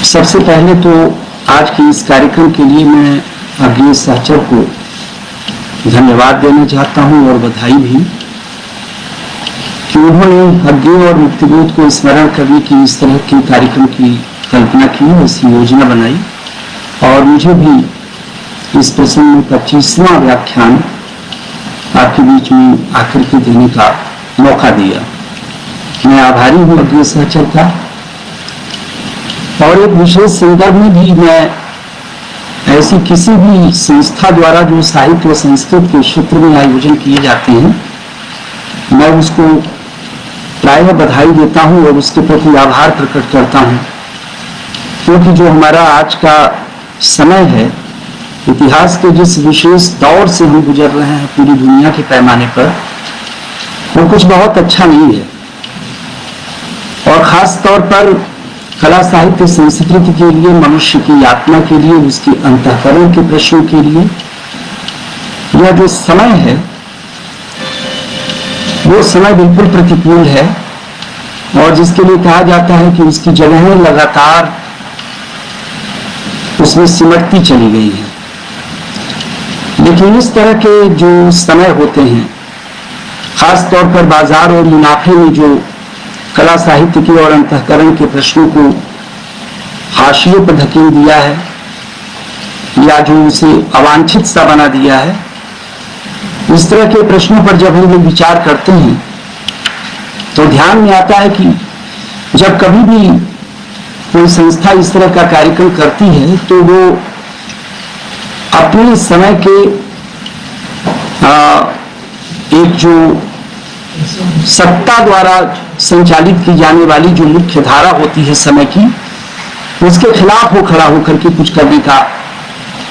सबसे पहले तो आज के इस कार्यक्रम के लिए मैं अग्नि सहचर को धन्यवाद देना चाहता हूं और बधाई भी कि उन्होंने अग्नि और मुक्तिबोध को स्मरण करने की इस तरह के कार्यक्रम की कल्पना की, ऐसी योजना बनाई और मुझे भी इस प्रसंग में 25वां व्याख्यान आपके बीच में आकर के देने का मौका दिया। मैं आभारी हूं अग्नि सहचर का। और एक विशेष संदर्भ में भी मैं ऐसी किसी भी संस्था द्वारा जो साहित्य व संस्कृत के क्षेत्र में आयोजन किए जाते हैं, मैं उसको प्रायः बधाई देता हूं और उसके प्रति आभार प्रकट करता हूं, क्योंकि जो हमारा आज का समय है, इतिहास के जिस विशेष दौर से हम गुजर रहे हैं पूरी दुनिया के पैमाने पर, वो कुछ बहुत अच्छा नहीं है। और खास तौर पर कला साहित्य संस्कृति के लिए, मनुष्य की आत्मा के लिए, उसके अंतःकरण के प्रश्नों के लिए यह जो समय है वो समय बिल्कुल प्रतिकूल है और जिसके लिए कहा जाता है कि उसकी जगहें लगातार उसमें सिमटती चली गई है। लेकिन इस तरह के जो समय होते हैं, खास तौर पर बाजार और मुनाफे में जो कला साहित्य के और अंतःकरण के प्रश्नों को हाशिए पर धकेल दिया है या जो उसे अवांछित सा बना दिया है, इस तरह के प्रश्नों पर जब हम लोग विचार करते हैं तो ध्यान में आता है कि जब कभी भी कोई संस्था इस तरह का कार्यक्रम करती है तो वो अपने समय के एक जो सत्ता द्वारा संचालित की जाने वाली जो मुख्य धारा होती है समय की, उसके खिलाफ वो खड़ा होकर के कुछ करने का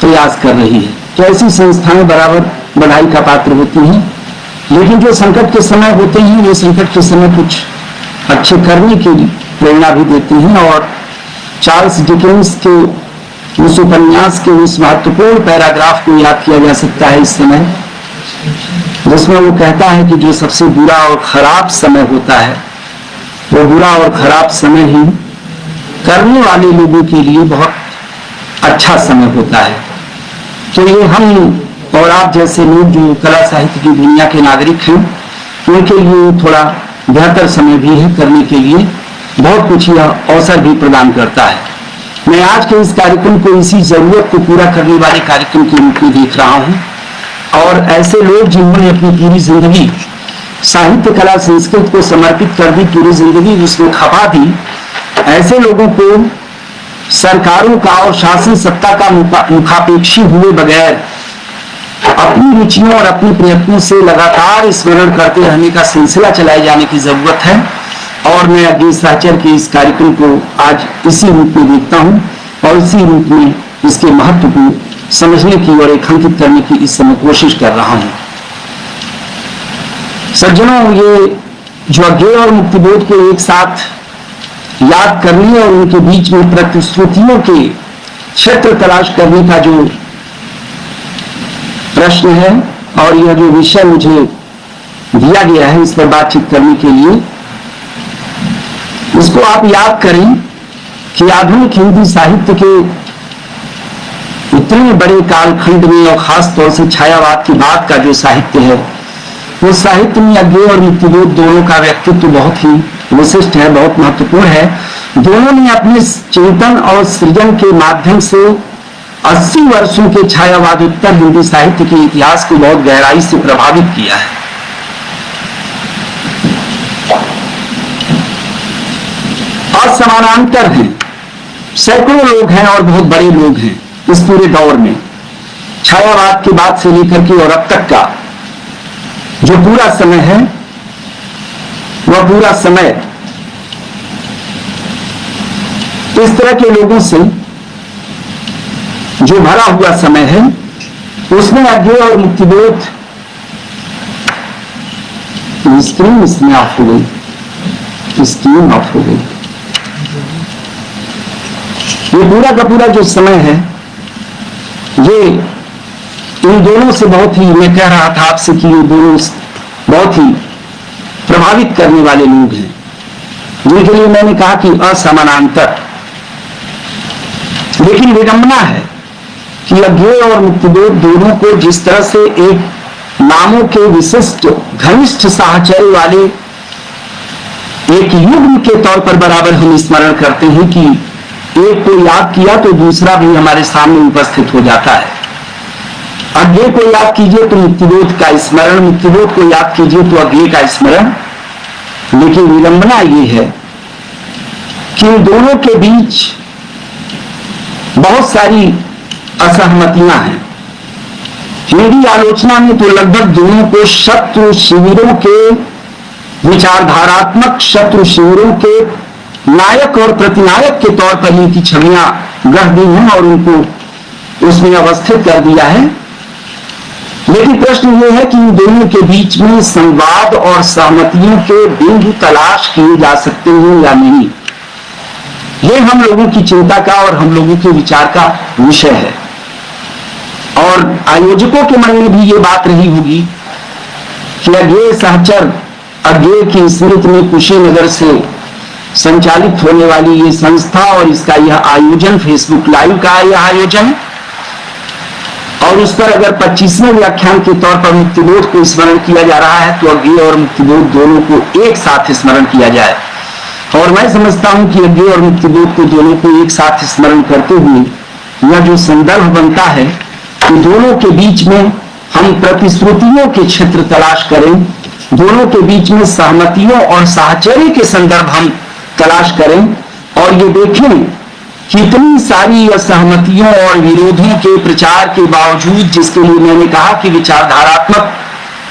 प्रयास कर रही है। तो ऐसी संस्थाएं बराबर बधाई का पात्र होती हैं। लेकिन जो संकट के समय होते हैं, वो संकट के समय कुछ अच्छे करने की प्रेरणा भी देते हैं। और चार्ल्स डिकेंस के उस उपन्यास के उस महत्वपूर्ण पैराग्राफ को याद किया जा सकता है इस समय, जिसमें वो कहता है कि जो सबसे बुरा और खराब समय होता है, वो बुरा और खराब समय ही करने वाले लोगों के लिए बहुत अच्छा समय होता है। तो ये हम और आप जैसे लोग जो कला साहित्य की दुनिया के नागरिक हैं, उनके लिए थोड़ा बेहतर समय भी है करने के लिए, बहुत कुछ यह अवसर भी प्रदान करता है। मैं आज के इस कार्यक्रम को इसी जरूरत को पूरा करने वाले कार्यक्रम के रूप में देख रहा हूँ। और ऐसे लोग जिन्होंने अपनी पूरी जिंदगी साहित्य कला संस्कृत को समर्पित कर दी, पूरी जिंदगी उसमें खपा दी, ऐसे लोगों को सरकारों का और शासन सत्ता का मुखापेक्षी हुए बगैर अपनी रुचियों और अपने प्रयत्नों से लगातार स्मरण करते रहने का सिलसिला चलाए जाने की जरूरत है। और मैं अग्नि सहचर के इस कार्यक्रम को आज इसी रूप में देखता हूँ और इसी रूप में इसके महत्व को समझने की और रेखांकित करने की इस समय कोशिश कर रहा हूं। सज्जनों, ये जो अज्ञेय और मुक्तिबोध को एक साथ याद करने और उनके बीच में प्रतिश्रुतियों के क्षेत्र तलाश करने का जो प्रश्न है और यह जो विषय मुझे दिया गया है इस पर बातचीत करने के लिए, इसको आप याद करें कि आधुनिक हिंदी साहित्य के इतने बड़े कालखंड में और खास तौर से छायावाद के बाद का जो साहित्य है, वो साहित्य में अज्ञेय और मुक्तिबोध दोनों का व्यक्तित्व बहुत ही विशिष्ट है, बहुत महत्वपूर्ण है। दोनों ने अपने चिंतन और सृजन के माध्यम से 80 वर्षों के छायावाद उत्तर हिंदी साहित्य के इतिहास को बहुत गहराई से प्रभावित किया है। और समानांतर हैं, सैकड़ों लोग हैं और बहुत बड़े लोग हैं इस पूरे दौर में, छायावाद के बाद से लेकर के और अब तक का जो पूरा समय है, वह पूरा समय इस तरह के लोगों से जो भरा हुआ समय है, उसमें अज्ञेय और मुक्तिबोध स्क्रीन इसमें ऑफ हो गई, स्क्रीन ऑफ हो गई। ये पूरा का पूरा जो समय है, ये इन दोनों से बहुत ही, मैं कह रहा था आपसे कि ये दोनों बहुत ही प्रभावित करने वाले लोग हैं, जिनके लिए मैंने कहा कि असमानांतर लेकिन विडंबना है कि अज्ञेय और मुक्तिबोध दोनों को जिस तरह से एक नामों के विशिष्ट घनिष्ठ साहचर्य वाले एक युग्म के तौर पर बराबर हम स्मरण करते हैं कि एक को याद किया तो दूसरा भी हमारे सामने उपस्थित हो जाता है। अज्ञेय को याद कीजिए तो मुक्तिबोध का स्मरण, मुक्तिबोध को याद कीजिए तो अज्ञेय का स्मरण। लेकिन विडंबना ये है कि इन दोनों के बीच बहुत सारी असहमतियां हैं। मेरी आलोचना में तो लगभग दोनों को शत्रु शिविरों के, विचारधारात्मक शत्रु शिविरों के नायक और प्रतिनायक के तौर पर इनकी छवियां गढ़ दी हैं और उनको उसमें अवस्थित कर दिया है। लेकिन प्रश्न यह है कि इन दोनों के बीच में संवाद और सहमतियों के बिंदु तलाश किए जा सकते हैं या नहीं, ये हम लोगों की चिंता का और हम लोगों के विचार का विषय है। और आयोजकों के मन में भी ये बात रही होगी कि अज्ञेय सहचर, अज्ञेय की स्मृति में कुशीनगर से संचालित होने वाली ये संस्था और इसका यह आयोजन, फेसबुक लाइव का यह आयोजन, और उस पर अगर 25वें व्याख्यान के तौर पर मुक्तिबोध को स्मरण किया जा रहा है तो अज्ञेय और मुक्तिबोध दोनों को एक साथ स्मरण किया जाए। और मैं समझता हूं कि अज्ञेय और मुक्तिबोध को दोनों को एक साथ स्मरण करते हुए यह जो संदर्भ बनता है कि दोनों के बीच में हम प्रतिश्रुतियों के क्षेत्र तलाश करें, दोनों के बीच में सहमतियों और साहचर्य के संदर्भ हम तलाश करें और ये देखें कि इतनी सारी असहमतियों और विरोधों के प्रचार के बावजूद, जिसके लिए मैंने कहा कि विचारधारात्मक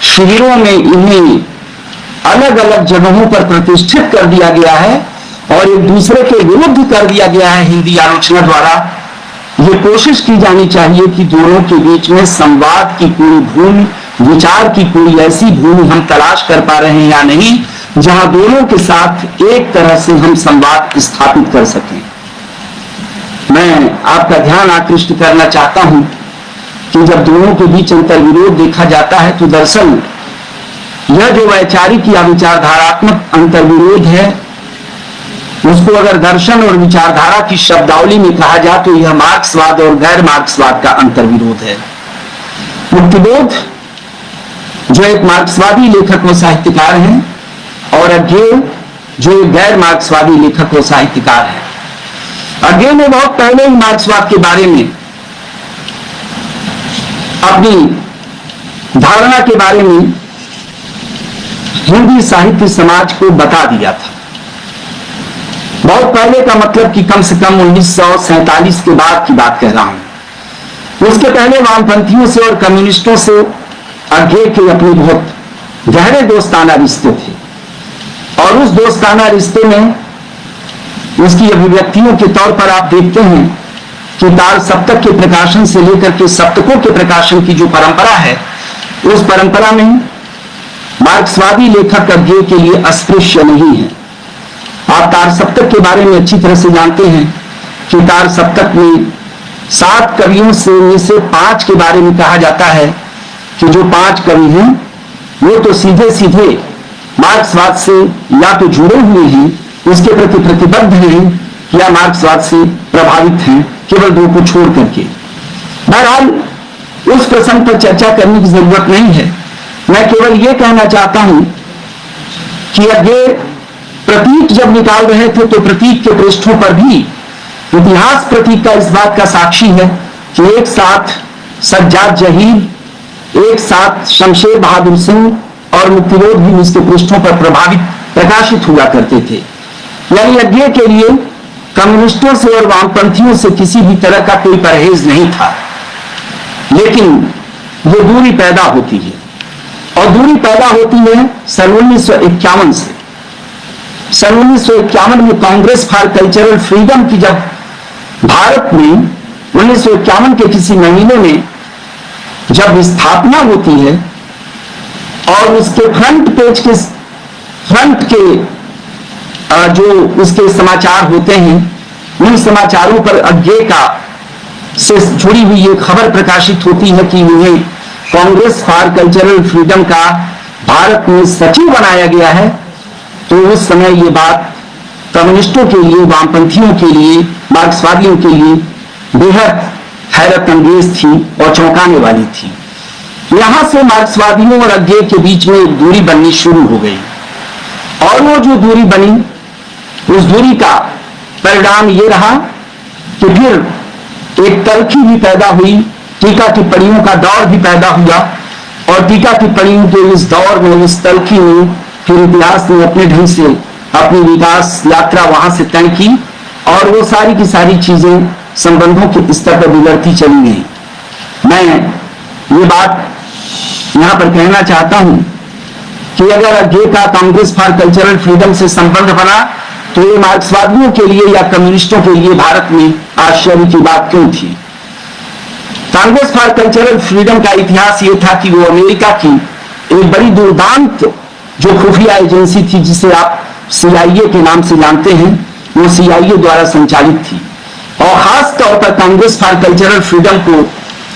शिविरों में इन्हें अलग अलग जगहों पर प्रतिष्ठित कर दिया गया है और एक दूसरे के विरुद्ध कर दिया गया है हिंदी आलोचना द्वारा, ये कोशिश की जानी चाहिए कि दोनों के बीच में संवाद की कोई भूमि, विचार की कोई ऐसी भूमि हम तलाश कर पा रहे हैं या नहीं, जहां दोनों के साथ एक तरह से हम संवाद स्थापित कर सकें। मैं आपका ध्यान आकृष्ट करना चाहता हूं कि जब दोनों के बीच अंतर्विरोध देखा जाता है तो दरअसल यह जो वैचारिक या विचारधारात्मक अंतर्विरोध है, उसको अगर दर्शन और विचारधारा की शब्दावली में कहा जाए तो यह मार्क्सवाद और गैर मार्क्सवाद का अंतर्विरोध है। मुक्तिबोध जो एक मार्क्सवादी लेखक व साहित्यकार हैं और अज्ञेय जो एक गैर मार्क्सवादी लेखक व साहित्यकार है। अज्ञेय ने बहुत पहले ही मार्क्सवाद के बारे में अपनी धारणा के बारे में हिंदी साहित्य समाज को बता दिया था। बहुत पहले का मतलब कि कम से कम 1947 के बाद की बात कह रहा हूं। उसके पहले वामपंथियों से और कम्युनिस्टों से अज्ञेय के अपने बहुत गहरे दोस्ताना रिश्ते थे और उस दोस्ताना रिश्ते में उसकी अभिव्यक्तियों के तौर पर आप देखते हैं कि तार सप्तक के प्रकाशन से लेकर के सप्तकों के प्रकाशन की जो परंपरा है, उस परंपरा में मार्क्सवादी लेखक अज्ञेय के लिए अस्पृश्य नहीं है। आप तार सप्तक के बारे में अच्छी तरह से जानते हैं कि तार सप्तक में 7 कवियों से 5 के बारे में कहा जाता है कि जो 5 कवि हैं वो तो सीधे सीधे मार्क्सवाद से या तो जुड़े हुए हैं, उसके प्रति प्रतिबद्ध हैं, या मार्क्सवाद से प्रभावित हैं, केवल 2 को छोड़ करके। बहरहाल उस प्रसंग पर चर्चा करने की जरूरत नहीं है। मैं केवल ये कहना चाहता हूं कि अज्ञेय प्रतीक जब निकाल रहे थे तो प्रतीक के पृष्ठों पर भी इतिहास प्रतीक का इस बात का साक्षी है कि एक साथ सज्जाद जहीर, एक साथ शमशेर बहादुर सिंह और मुक्तिबोध भी इसके पृष्ठों पर प्रकाशित हुआ करते थे। यानी अज्ञेय के लिए कम्युनिस्टों से और वामपंथियों से किसी भी तरह का कोई परहेज नहीं था, लेकिन वो दूरी पैदा होती है और दूरी पैदा होती है सन 1951 से। सन 1951 में कांग्रेस फॉर कल्चरल फ्रीडम की जब भारत में 1951 के किसी महीने में जब स्थापना होती है और उसके फ्रंट पेज के जो उसके समाचार होते हैं, उन समाचारों पर अज्ञेय का से जुड़ी हुई एक खबर प्रकाशित होती है कि उन्हें कांग्रेस फॉर कल्चरल फ्रीडम का भारत में सचिव बनाया गया है। तो उस समय ये बात कम्युनिस्टों के लिए, वामपंथियों के लिए, मार्क्सवादियों के लिए बेहद हैरत अंगेज थी और चौंकाने वाली थी। यहां से मार्क्सवादियों और अज्ञे के बीच में एक दूरी बननी शुरू हो गई, और वो जो दूरी बनी, उस दूरी का परिणाम ये रहा कि फिर एक तलखी भी पैदा हुई, टीका टिप्पणियों का दौर भी पैदा हुआ, और टीका टिप्पणियों के इस दौर में, इस तलखी में फिर इतिहास ने अपने ढंग से अपनी विकास यात्रा वहां से तय की, और वो सारी की सारी चीजें संबंधों के स्तर पर बिगड़ती चली गई। मैं ये बात यहां पर कहना चाहता हूं कि अगर अज्ञे का कांग्रेस फॉर कल्चरल फ्रीडम से संबंध बना, तो ये मार्क्सवादियों के लिए या कम्युनिस्टों के लिए भारत में आश्चर्य की बात क्यों थी। कांग्रेस फॉर कल्चरल फ्रीडम का इतिहास ये था कि वो अमेरिका की एक बड़ी दुर्दांत जो खुफिया एजेंसी थी, जिसे आप CIA के नाम से जानते हैं, वो CIA द्वारा संचालित थी। और खास तौर पर कांग्रेस फॉर कल्चरल फ्रीडम को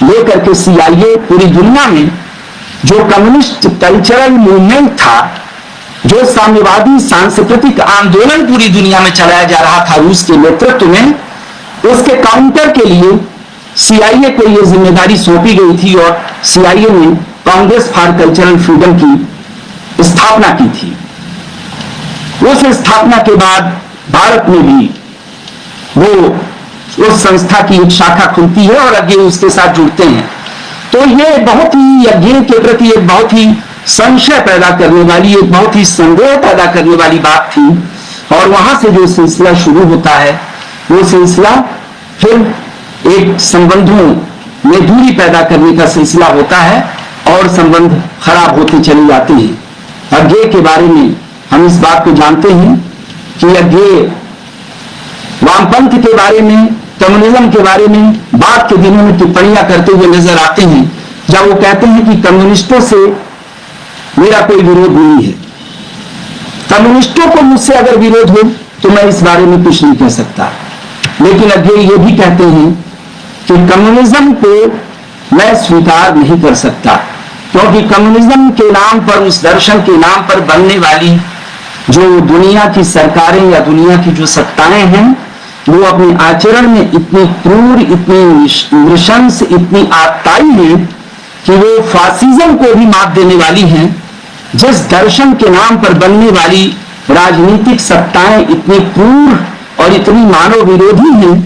लेकर के CIA पूरी दुनिया में जो कम्युनिस्ट कल्चरल मूवमेंट था, जो साम्यवादी सांस्कृतिक आंदोलन पूरी दुनिया में चलाया जा रहा था रूस के नेतृत्व में, उसके काउंटर के लिए CIA को यह जिम्मेदारी सौंपी गई थी, और CIA ने कांग्रेस फॉर कल्चरल फ्रीडम की स्थापना की थी। उस स्थापना के बाद भारत में भी वो उस संस्था की एक शाखा खुलती है और अज्ञे उसके साथ जुड़ते हैं। तो ये बहुत ही अज्ञे के प्रति एक बहुत ही संशय पैदा करने वाली, एक बहुत ही संदेह पैदा करने वाली बात थी। और वहां से जो सिलसिला शुरू होता है, वो सिलसिला फिर एक संबंधों में दूरी पैदा करने का सिलसिला होता है, और संबंध खराब होते चले जाते हैं। अज्ञे के बारे में हम इस बात को जानते हैं कि अज्ञे वामपंथ के बारे में, कम्युनिज्म के बारे में बाद के दिनों में टिप्पणियां करते हुए नजर आते हैं, जब वो कहते हैं कि कम्युनिस्टों से मेरा कोई विरोध नहीं है, कम्युनिस्टों को मुझसे अगर विरोध हो तो मैं इस बारे में कुछ नहीं कह सकता। लेकिन अज्ञे ये भी कहते हैं कि कम्युनिज्म को मैं स्वीकार नहीं कर सकता, क्योंकि कम्युनिज्म के नाम पर, उस दर्शन के नाम पर बनने वाली जो दुनिया की सरकारें या दुनिया की जो सत्ताएं हैं, वो अपने आचरण में इतनी क्रूर, इतनी नृशंस, इतनी आतताई है कि वो फासिज्म को भी मात देने वाली हैं। जिस दर्शन के नाम पर बनने वाली राजनीतिक सत्ताएं इतनी क्रूर और इतनी मानव विरोधी हैं,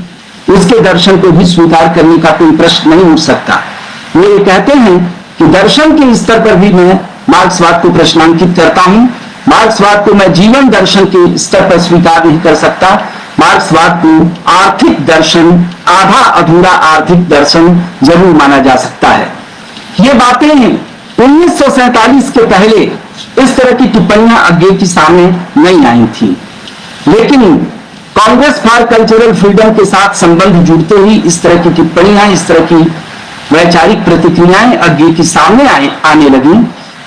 उसके दर्शन को भी स्वीकार करने का कोई प्रश्न नहीं उठ सकता। वो ये कहते हैं कि दर्शन के स्तर पर भी मैं मार्क्सवाद को प्रश्नांकित करता हूं। मार्क्सवाद को मैं जीवन दर्शन के स्तर पर स्वीकार नहीं कर सकता। मार्क्सवाद को आर्थिक दर्शन, आधा अधूरा आर्थिक दर्शन जरूर माना जा सकता है। ये बातें 1947 के पहले इस तरह की टिप्पणियां अज्ञे के सामने नहीं आई थी, लेकिन कांग्रेस फॉर कल्चरल फ्रीडम के साथ संबंध जुड़ते ही इस तरह की टिप्पणियां, इस तरह की वैचारिक प्रतिक्रियाएं अज्ञे के सामने आने लगी,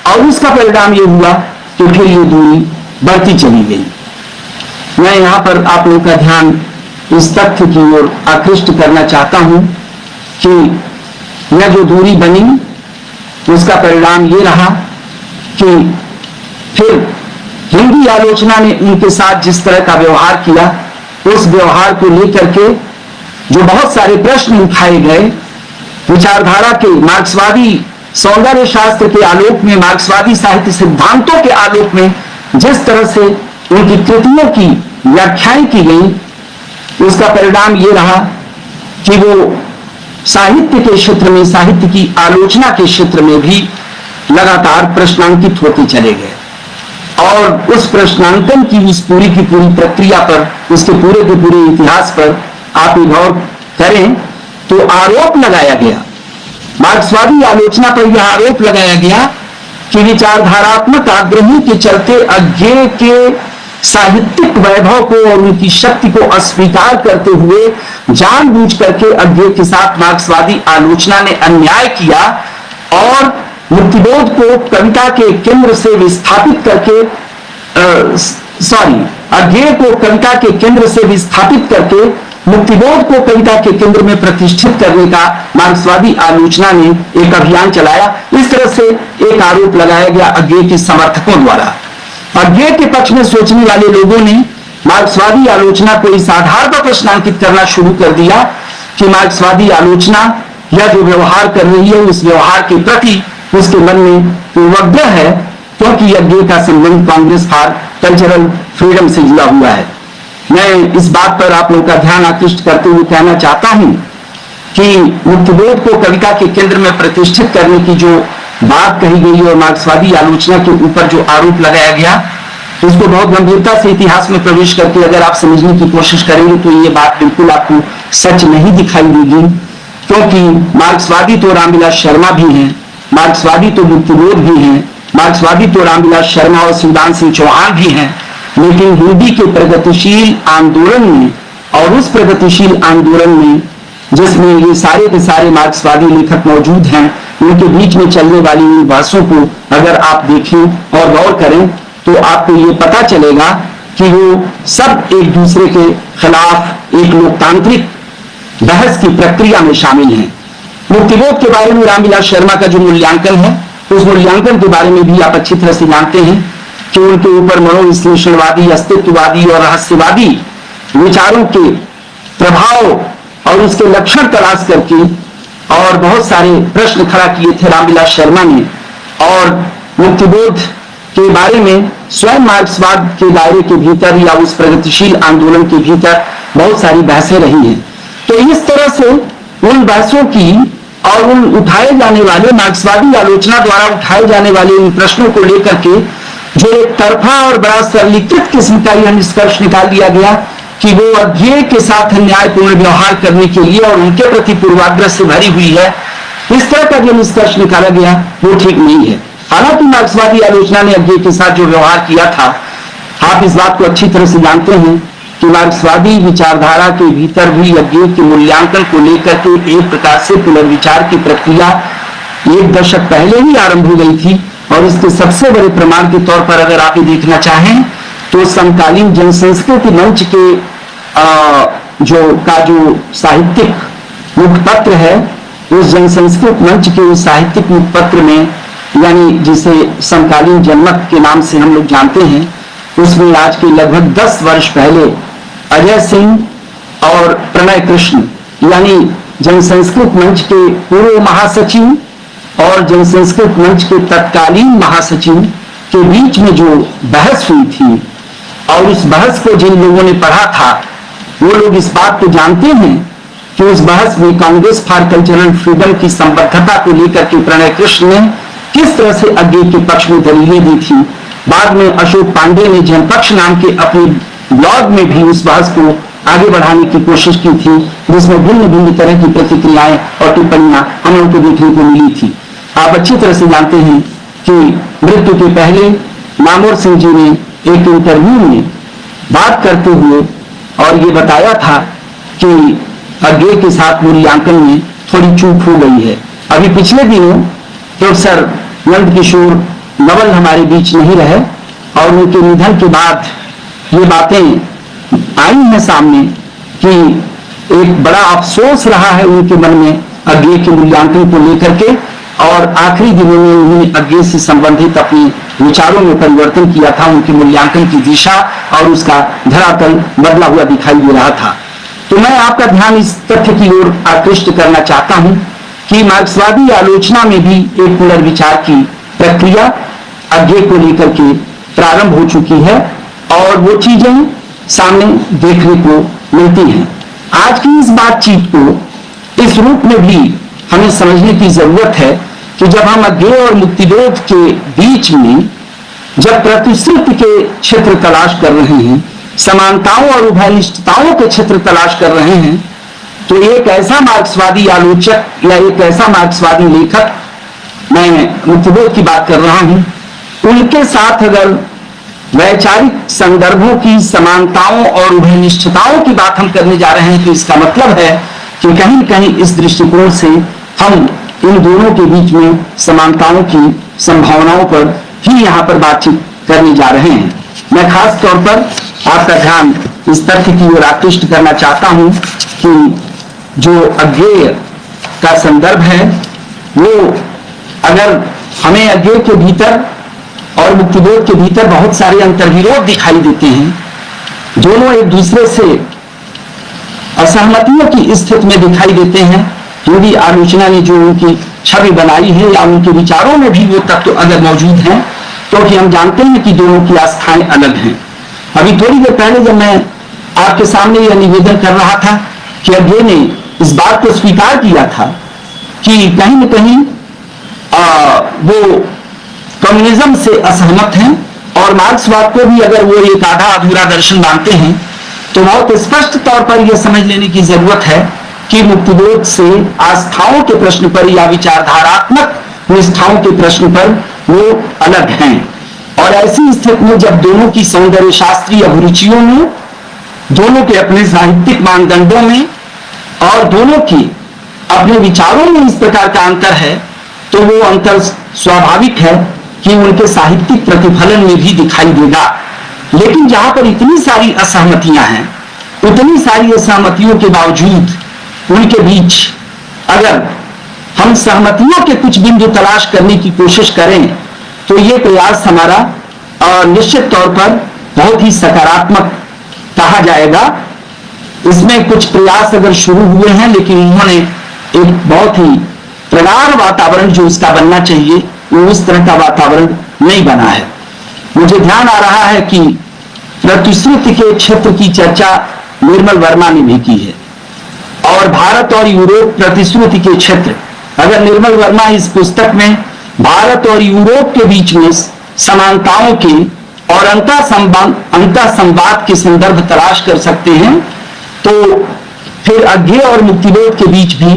और उसका परिणाम ये हुआ कि फिर ये दूरी बढ़ती चली गई। मैं यहां पर आप लोगों का ध्यान इस तथ्य की ओर आकृष्ट करना चाहता हूं कि यह जो दूरी बनी, उसका परिणाम ये रहा कि फिर हिंदी आलोचना ने उनके साथ जिस तरह का व्यवहार किया, उस व्यवहार को लेकर के जो बहुत सारे प्रश्न उठाए गए, विचारधारा के, मार्क्सवादी सौंदर्य शास्त्र के आलोक में, मार्क्सवादी साहित्य सिद्धांतों के आलोक में जिस तरह से उनकी कृतियों की व्याख्याएं की गई, उसका परिणाम ये रहा कि वो साहित्य के क्षेत्र में, साहित्य की आलोचना के क्षेत्र में भी लगातार प्रश्नांकित होते चले गए। और उस प्रश्नांकन की, उस पूरी की पूरी प्रक्रिया पर, उसके पूरे के पूरे इतिहास पर आप गौर करें तो आरोप लगाया गया, मार्क्सवादी आलोचना पर यह आरोप लगाया गया कि विचारधारात्मक आग्रहों के चलते अज्ञे के साहित्यिक वैभव को और उनकी शक्ति को अस्वीकार करते हुए जानबूझ करके अज्ञे के साथ मार्क्सवादी आलोचना ने अन्याय किया, और मुक्तिबोध को कविता के केंद्र से विस्थापित करके अज्ञे को कविता के केंद्र से विस्थापित करके मुक्तिबोध को कविता के केंद्र में प्रतिष्ठित करने का मार्क्सवादी आलोचना ने एक अभियान चलाया। इस तरह से एक आरोप लगाया गया अज्ञे के समर्थकों द्वारा। अज्ञे के पक्ष में सोचने वाले लोगों ने मार्क्सवादी आलोचना को इस आधार पर प्रश्नांकित करना शुरू कर दिया कि मार्क्सवादी आलोचना या जो व्यवहार कर रही है उस व्यवहार के प्रति उसके मन में पूर्वग्रह है, क्योंकि यज्ञ का संबंध कांग्रेस फॉर कल्चरल फ्रीडम से जुड़ा हुआ है। मैं इस बात पर आप लोगों का ध्यान आकृष्ट करते हुए कहना चाहता हूं कि मुक्तिबोध को कविता के केंद्र में प्रतिष्ठित करने की जो बात कही गई और मार्क्सवादी आलोचना के ऊपर जो आरोप लगाया गया, इसको बहुत गंभीरता से इतिहास में प्रवेश करके अगर आप समझने की कोशिश करेंगे तो ये बात बिल्कुल आपको सच नहीं दिखाई देगी, क्योंकि मार्क्सवादी तो रामविलास शर्मा भी हैं, मार्क्सवादी तो मुक्तिबोध भी हैं, मार्क्सवादी तो रामविलास शर्मा और शिवदान सिंह चौहान भी हैं, लेकिन हिंदी के प्रगतिशील आंदोलन में और उस प्रगतिशील आंदोलन में जिसमें ये सारे के सारे मार्क्सवादी लेखक मौजूद हैं, उनके बीच में चलने वाली इन बहसों को अगर आप देखें और गौर करें तो आपको ये पता चलेगा कि वो सब एक दूसरे के खिलाफ एक लोकतांत्रिक बहस की प्रक्रिया में शामिल हैं। मुक्तिबोध के बारे में रामविलास शर्मा का जो मूल्यांकन है, उस मूल्यांकन के बारे में भी आप अच्छी तरह से जानते हैं कि उनके ऊपर मनोविश्लेषणवादी, अस्तित्ववादी और रहस्यवादी विचारों के प्रभाव और उसके लक्षण तलाश करके और बहुत सारे प्रश्न खड़ा किए थे रामविलास शर्मा ने, और मुक्तिबोध के बारे में स्वयं मार्क्सवाद के दायरे के भीतर या उस प्रगतिशील आंदोलन के भीतर बहुत सारी बहसें रही हैं। तो इस तरह से उन बहसों की और उन उठाए जाने वाले मार्क्सवादी आलोचना द्वारा उठाए जाने वाले इन प्रश्नों को लेकर के जो एक तरफा और बड़ा सरलीकृत किस्म का यह निष्कर्ष निकाल दिया गया कि वो अज्ञेय के साथ न्यायपूर्ण व्यवहार करने के लिए और उनके प्रति पूर्वाग्रह से भरी हुई है, इस तरह का जो निष्कर्ष निकाला गया वो ठीक नहीं है। हालांकि मार्क्सवादी आलोचना ने अज्ञेय के साथ जो व्यवहार किया था, आप इस बात को अच्छी तरह से जानते हैं कि मार्क्सवादी विचारधारा के भीतर भी अज्ञेय के मूल्यांकन को लेकर के एक प्रकार से पुनर्विचार की प्रक्रिया 1 दशक पहले ही आरंभ हो गई थी, और इसके सबसे बड़े प्रमाण के तौर पर अगर आप ये देखना चाहें तो समकालीन जनसंस्कृति मंच के जो साहित्यिक मुखपत्र है, उस जनसंस्कृत मंच के उस साहित्यिक मुखपत्र में, यानी जिसे समकालीन जनमत के नाम से हम लोग जानते हैं, उसमें आज के लगभग 10 वर्ष पहले अजय सिंह और प्रणय कृष्ण यानी जनसंस्कृत मंच के पूर्व महासचिव और जनसंस्कृत मंच के तत्कालीन महासचिव के बीच में जो बहस हुई थी, और उस बहस को जिन लोगों ने पढ़ा था वो लोग इस बात को जानते हैं कि उस बहस में कांग्रेस फॉर कल्चरल फ्रीडम की संबद्धता को लेकर के प्रणय कृष्ण ने किस तरह से अज्ञेय के पक्ष में दलीलें दी थी। बाद में अशोक पांडे ने जनपक्ष नाम के अपने ब्लॉग में भी उस बहस को आगे बढ़ाने की कोशिश की थी, जिसमें भिन्न भिन्न तरह की प्रतिक्रियाएं और टिप्पणियां हम लोग को देखने को मिली थी। आप अच्छी तरह से जानते हैं कि मृत्यु के पहले मामोर सिंह जी ने एक इंटरव्यू में बात करते हुए और ये बताया था कि अज्ञेय के साथ मूल्यांकन में थोड़ी चूक हो गई है। अभी पिछले दिनों प्रोफेसर नंद किशोर नवल हमारे बीच नहीं रहे और उनके निधन के बाद ये बातें आई हैं सामने कि एक बड़ा अफसोस रहा है उनके मन में अज्ञेय के मूल्यांकन को लेकर के, और आखिरी दिनों में उन्होंने अज्ञेय से संबंधित अपने विचारों में परिवर्तन किया था। उनके मूल्यांकन की दिशा और उसका धरातल बदला हुआ दिखाई दे रहा था। तो मैं आपका ध्यान इस तथ्य की ओर आकृष्ट करना चाहता हूं कि मार्क्सवादी आलोचना में भी एक पुनर्विचार की प्रक्रिया अज्ञेय को लेकर के प्रारंभ हो चुकी है और वो चीजें सामने देखने को मिलती हैं। आज की इस बातचीत को इस रूप में भी हमें समझने की जरूरत है कि जब हम अज्ञेय और मुक्तिबोध के बीच में जब प्रतिश्रुति के क्षेत्र तलाश कर रहे हैं, समानताओं और उभयनिष्ठताओं के क्षेत्र तलाश कर रहे हैं, तो एक ऐसा मार्क्सवादी आलोचक या एक ऐसा मार्क्सवादी लेखक, मैं मुक्तिबोध की बात कर रहा हूं, उनके साथ अगर वैचारिक संदर्भों की समानताओं और उभयनिष्ठताओं की बात हम करने जा रहे हैं, तो इसका मतलब है कि कहीं न कहीं इस दृष्टिकोण से हम इन दोनों के बीच में समानताओं की संभावनाओं पर ही यहाँ पर बातचीत करने जा रहे हैं। मैं खास तौर पर आपका ध्यान इस तथ्य की ओर आकृष्ट करना चाहता हूं कि जो अज्ञेय का संदर्भ है वो, अगर हमें अज्ञेय के भीतर और मुक्तिबोध के भीतर बहुत सारे अंतर्विरोध दिखाई देते हैं, दोनों एक दूसरे से असहमतियों की स्थिति में दिखाई देते हैं। हिंदी आलोचना ने जो उनकी छवि बनाई है या उनके विचारों में भी वो तत्व अगर मौजूद हैं, क्योंकि तो हम जानते हैं कि दोनों की आस्थाएं अलग हैं। अभी थोड़ी देर पहले जब मैं आपके सामने यह निवेदन कर रहा था कि अज्ञे ने इस बात को स्वीकार किया था कि कहीं न कहीं वो कम्युनिज्म से असहमत हैं और मार्क्सवाद को भी अगर वो एक आधा अधूरा दर्शन मानते हैं, तो बहुत स्पष्ट तौर पर यह समझ लेने की जरूरत है कि मुक्तिबोध से आस्थाओं के प्रश्न पर या विचारधारात्मक निष्ठाओं के प्रश्न पर वो अलग हैं। और ऐसी स्थिति में जब दोनों की सौंदर्य शास्त्रीय अभिरुचियों में, दोनों के अपने साहित्यिक मानदंडों में और दोनों की अपने विचारों में इस प्रकार का अंतर है, तो वो अंतर स्वाभाविक है कि उनके साहित्यिक प्रतिफलन में भी दिखाई देगा। लेकिन जहां पर इतनी सारी असहमतियां हैं, उतनी सारी असहमतियों के बावजूद उनके बीच अगर हम सहमतियों के कुछ बिंदु तलाश करने की कोशिश करें, तो ये प्रयास हमारा निश्चित तौर पर बहुत ही सकारात्मक कहा जाएगा। इसमें कुछ प्रयास अगर शुरू हुए हैं, लेकिन उन्होंने एक बहुत ही प्रगाढ़ वातावरण जो उसका बनना चाहिए, वो उस तरह का वातावरण नहीं बना है। मुझे ध्यान आ रहा है कि प्रतिश्रुति के क्षेत्र की चर्चा निर्मल वर्मा ने भी की है, और भारत और यूरोप प्रतिश्रुति के क्षेत्र, अगर निर्मल वर्मा इस पुस्तक में भारत और यूरोप के बीच में समानताओं के और अंतः संवाद के संदर्भ तलाश कर सकते हैं, तो फिर अज्ञे और मुक्तिबोध के बीच भी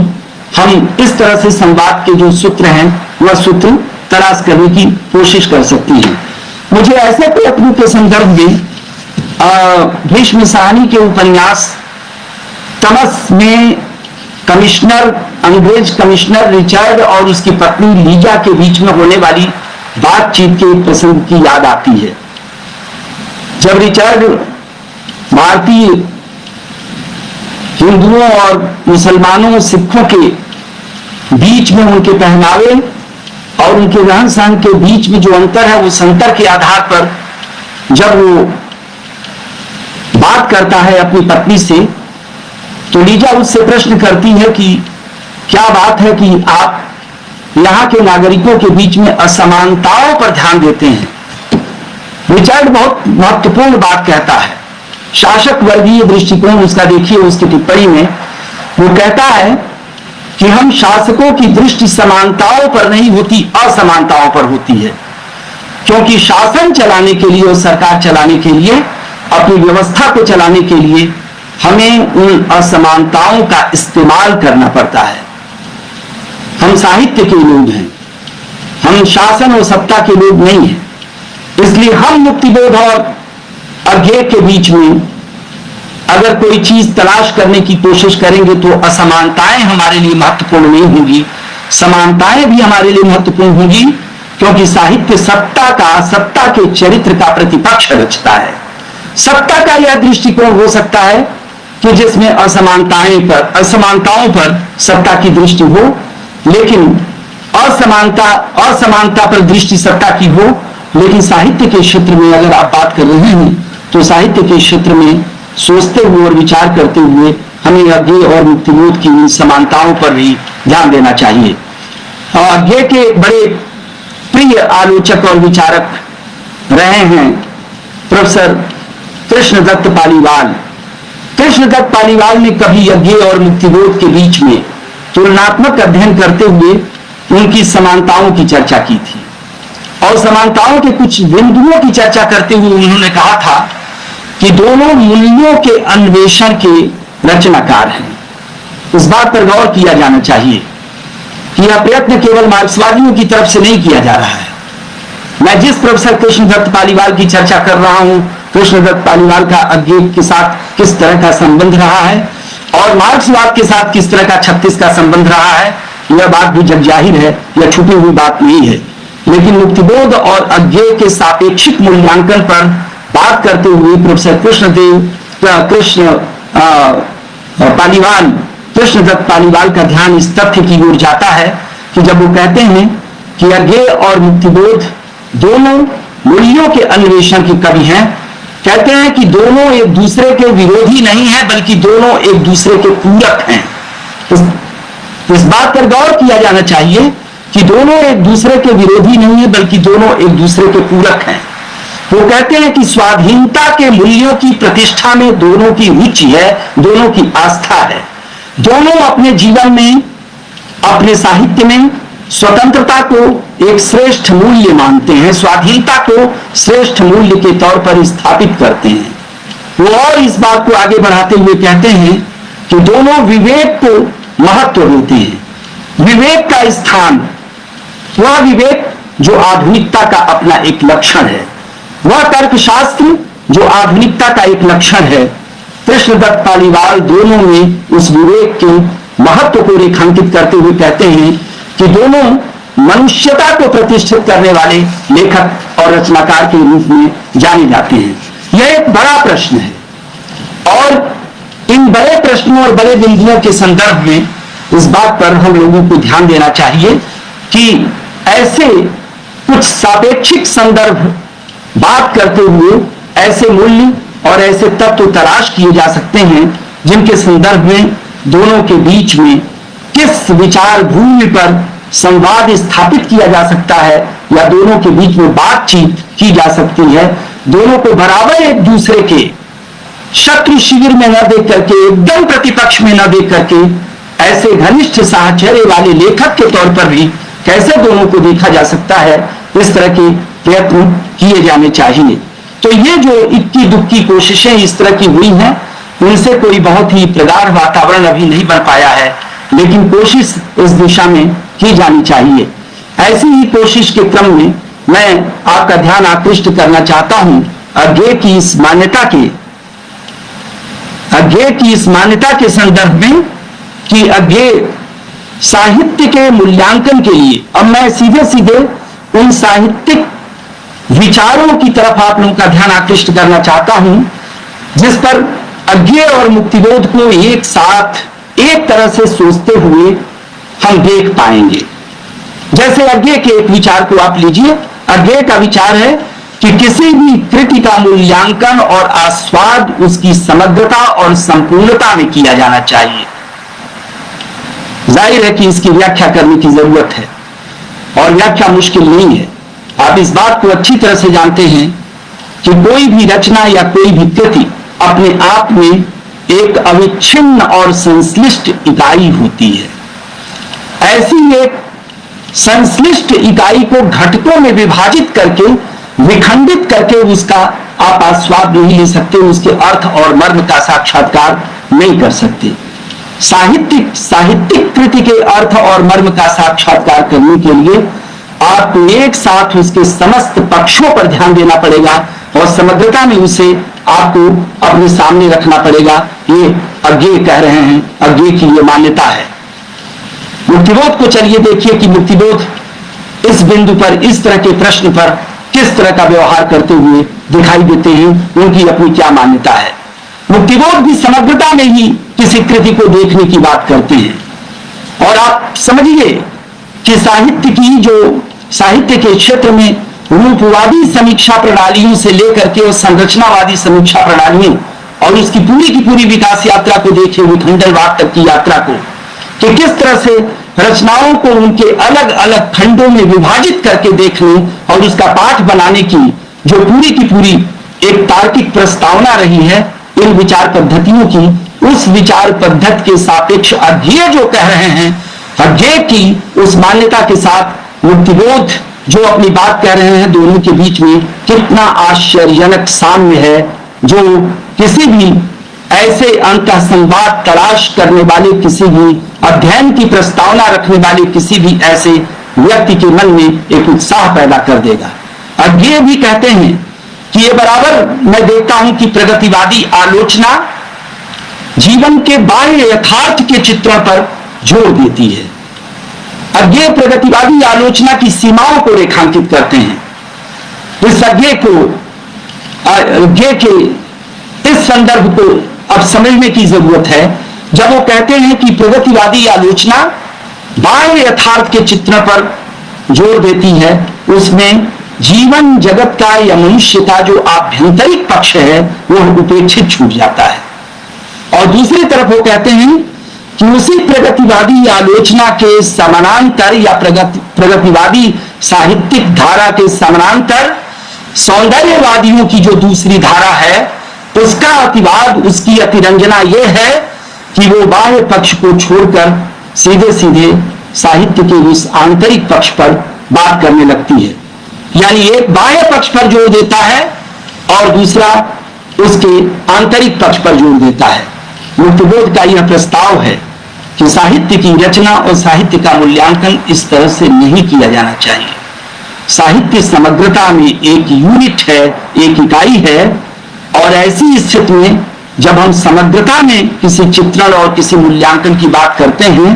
हम इस तरह से संवाद के जो सूत्र हैं वह सूत्र तलाश करने की कोशिश कर सकते हैं। मुझे ऐसे प्रयत्नों के संदर्भ में भीष्म साहनी के उपन्यास तमस में कमिश्नर, अंग्रेज कमिश्नर रिचर्ड और उसकी पत्नी लीजा के बीच में होने वाली बातचीत के प्रसंग की याद आती है। जब रिचर्ड भारतीय हिंदुओं और मुसलमानों, सिखों के बीच में उनके पहनावे और उनके रहन सहन के बीच में जो अंतर है, उस अंतर के आधार पर जब वो बात करता है अपनी पत्नी से, तो लीजा उससे प्रश्न करती है कि क्या बात है कि आप यहाँ के नागरिकों के बीच में असमानताओं पर ध्यान देते हैं। रिचर्ड बहुत महत्वपूर्ण बात कहता है, शासक वर्गीय दृष्टिकोण उसका देखिए, उसकी टिप्पणी में वो कहता है कि हम शासकों की दृष्टि समानताओं पर नहीं होती, असमानताओं पर होती है, क्योंकि शासन चलाने के लिए और सरकार चलाने के लिए, अपनी व्यवस्था को चलाने के लिए हमें उन असमानताओं का इस्तेमाल करना पड़ता है। हम साहित्य के लोग हैं, हम शासन और सत्ता के लोग नहीं हैं। इसलिए हम मुक्तिबोध और अज्ञे के बीच में अगर कोई चीज तलाश करने की कोशिश करेंगे, तो असमानताएं हमारे लिए महत्वपूर्ण नहीं होंगी, समानताएं भी हमारे लिए महत्वपूर्ण होंगी, क्योंकि साहित्य सत्ता के चरित्र का प्रतिपक्ष रचता है। सत्ता का यह दृष्टिकोण हो सकता है कि जिसमें असमानताओं पर सत्ता की दृष्टि हो, लेकिन असमानता पर दृष्टि सत्ता की हो। लेकिन साहित्य के क्षेत्र में अगर आप बात कर रहे हैं, तो साहित्य के क्षेत्र में सोचते हुए और विचार करते हुए हमें अज्ञे और मुक्तिबोध की समानताओं पर भी ध्यान देना चाहिए। अज्ञे के बड़े प्रिय आलोचक और विचारक रहे हैं प्रोफेसर कृष्णदत्त पालीवाल। कृष्णदत्त पालीवाल ने कभी अज्ञे और मुक्तिबोध के बीच में तुलनात्मक अध्ययन करते हुए उनकी समानताओं की चर्चा की थी, और समानताओं के कुछ बिंदुओं की चर्चा करते हुए उन्होंने कहा था कि दोनों मूल्यों के अन्वेषण के रचनाकार हैं। इस बात पर गौर किया जाना चाहिए कि यह प्रयत्न केवल मार्क्सवादियों की तरफ से नहीं किया जा रहा है। मैं जिस प्रोफेसर कृष्णदत्त पालीवाल की चर्चा कर रहा हूं, कृष्णदत्त पालीवाल का अज्ञे के साथ किस तरह का संबंध रहा है और मार्क्सवाद के साथ किस तरह का 36 का संबंध रहा है, यह बात भी जग जाहिर है, यह छुपी हुई बात नहीं है। लेकिन मुक्तिबोध और अज्ञे के सापेक्षिक मूल्यांकन पर बात करते हुए प्रोफेसर कृष्णदत्त पालीवाल का ध्यान इस तथ्य की ओर जाता है कि जब वो कहते हैं कि अज्ञे और मुक्तिबोध दोनों मूल्यों के अन्वेषण के कवि हैं, कहते हैं कि दोनों एक दूसरे के विरोधी नहीं है, बल्कि दोनों एक दूसरे के पूरक हैं। इस बात पर गौर किया जाना चाहिए कि दोनों एक दूसरे के विरोधी नहीं है, बल्कि दोनों एक दूसरे के पूरक हैं। वो कहते हैं कि स्वाधीनता के मूल्यों की प्रतिष्ठा में दोनों की रुचि है, दोनों की आस्था है। दोनों अपने जीवन में, अपने साहित्य में स्वतंत्रता को एक श्रेष्ठ मूल्य मानते हैं, स्वाधीनता को श्रेष्ठ मूल्य के तौर पर स्थापित करते हैं। वो और इस बात को आगे बढ़ाते हुए कहते हैं कि दोनों विवेक को महत्व देते हैं। विवेक का स्थान, वह विवेक जो आधुनिकता का अपना एक लक्षण है, वह तर्कशास्त्र जो आधुनिकता का एक लक्षण है। कृष्णदत्त पालीवाल दोनों में उस विवेक के महत्व को रेखांकित करते हुए कहते हैं कि दोनों मनुष्यता को प्रतिष्ठित करने वाले लेखक और रचनाकार के रूप में जाने जाते हैं। यह एक बड़ा प्रश्न है और इन बड़े प्रश्नों और बड़े बिंदुओं के संदर्भ में इस बात पर हम लोगों को ध्यान देना चाहिए कि ऐसे कुछ सापेक्षिक संदर्भ बात करते हुए ऐसे मूल्य और ऐसे तत्व तलाश किए जा सकते हैं जिनके संदर्भ में दोनों के बीच में किस विचार भूमि पर संवाद स्थापित किया जा सकता है या दोनों के बीच में बातचीत की जा सकती है। दोनों को बराबर एक दूसरे के शत्रु शिविर में न देख करके, एकदम प्रतिपक्ष में न देख करके, ऐसे घनिष्ठ साहचर्य वाले लेखक के तौर पर भी कैसे दोनों को देखा जा सकता है, इस तरह के प्रयत्न किए जाने चाहिए। तो ये जो इक्की दुक्की कोशिशें इस तरह की हुई हैं, उनसे कोई बहुत ही प्रगाढ़ वातावरण अभी नहीं बन पाया है, लेकिन कोशिश इस दिशा में की जानी चाहिए। ऐसी ही कोशिश के क्रम में मैं आपका ध्यान आकृष्ट करना चाहता हूं अज्ञेय की इस मान्यता के संदर्भ में कि अज्ञेय साहित्य के मूल्यांकन के लिए, अब मैं सीधे सीधे उन साहित्यिक विचारों की तरफ आप लोगों का ध्यान आकृष्ट करना चाहता हूं जिस पर अज्ञेय और मुक्तिबोध को एक साथ एक तरह से सोचते हुए हम देख पाएंगे। जैसे अज्ञेय के एक विचार को आप लीजिए। अज्ञेय का विचार है कि किसी भी कृति का मूल्यांकन और आस्वाद उसकी समग्रता और संपूर्णता में किया जाना चाहिए। जाहिर है कि इसकी व्याख्या करने की जरूरत है और व्याख्या मुश्किल नहीं है। आप इस बात को अच्छी तरह से जानते हैं कि कोई भी रचना या कोई भी कृति अपने आप में एक अविच्छिन्न और संश्लिष्ट इकाई होती है। ऐसी एक संश्लिष्ट इकाई को घटकों में विभाजित करके, विखंडित करके उसका आप आस्वाद नहीं ले सकते, उसके अर्थ और मर्म का साक्षात्कार नहीं कर सकते। साहित्यिक कृति के अर्थ और मर्म का साक्षात्कार करने के लिए आपको एक साथ उसके समस्त पक्षों पर ध्यान देना पड़ेगा और समग्रता में उसे आपको अपने सामने रखना पड़ेगा। ये अज्ञेय कह रहे हैं, अज्ञेय की ये मान्यता है। मुक्तिबोध को चलिए देखिए कि मुक्तिबोध इस बिंदु पर, इस तरह के प्रश्न पर किस तरह का व्यवहार करते हुए दिखाई देते हैं, उनकी अपनी क्या मान्यता है। मुक्तिबोध भी समग्रता में ही किसी कृति को देखने की बात करते हैं और आप समझिए कि साहित्य के क्षेत्र में रूपवादी समीक्षा प्रणालियों से लेकर के और संरचनावादी समीक्षा प्रणालियों और उसकी पूरी की पूरी विकास यात्रा को देखे, विखंडनवाद तक की यात्रा को, कि किस तरह से रचनाओं को उनके अलग अलग खंडों में विभाजित करके देखने और उसका पाठ बनाने की जो पूरी की पूरी एक तार्किक प्रस्तावना रही है इन विचार पद्धतियों की, उस विचार पद्धति के सापेक्ष अज्ञेय जो कह रहे हैं, अज्ञेय की उस मान्यता के साथ मुक्तिबोध जो अपनी बात कह रहे हैं, दोनों के बीच में कितना आश्चर्यजनक साम्य है, जो किसी भी ऐसे अंतः संवाद तलाश करने वाले, किसी भी अध्ययन की प्रस्तावना रखने वाले किसी भी ऐसे व्यक्ति के मन में एक उत्साह पैदा कर देगा। अज्ञेय भी कहते हैं कि ये बराबर मैं देखता हूं कि प्रगतिवादी आलोचना जीवन के बाह्य यथार्थ के चित्रण पर जोर देती है। अज्ञेय प्रगतिवादी आलोचना की सीमाओं को रेखांकित करते हैं। इस अज्ञेय के इस संदर्भ को अब समझने की जरूरत है जब वो कहते हैं कि प्रगतिवादी आलोचना बाह्य यथार्थ के चित्रण पर जोर देती है। उसमें जीवन जगत का या मनुष्य का जो आभ्यंतरिक पक्ष है वह उपेक्षित छूट जाता है। और दूसरी तरफ वो कहते हैं कि उसी प्रगतिवादी आलोचना के समानांतर या प्रगतिवादी साहित्यिक धारा के समानांतर सौंदर्यवादियों की जो दूसरी धारा है उसका अतिवाद, उसकी अतिरंजना यह है कि वो बाह्य पक्ष को छोड़कर सीधे सीधे साहित्य के उस आंतरिक पक्ष पर बात करने लगती है। यानी एक बाह्य पक्ष पर जोर देता है और दूसरा उसके आंतरिक पक्ष पर जोर देता है। मुक्तिबोध का यह प्रस्ताव है कि साहित्य की रचना और साहित्य का मूल्यांकन इस तरह से नहीं किया जाना चाहिए। साहित्य समग्रता में एक यूनिट है, एक इकाई है, और ऐसी स्थिति में जब हम समग्रता में किसी चित्रण और किसी मूल्यांकन की बात करते हैं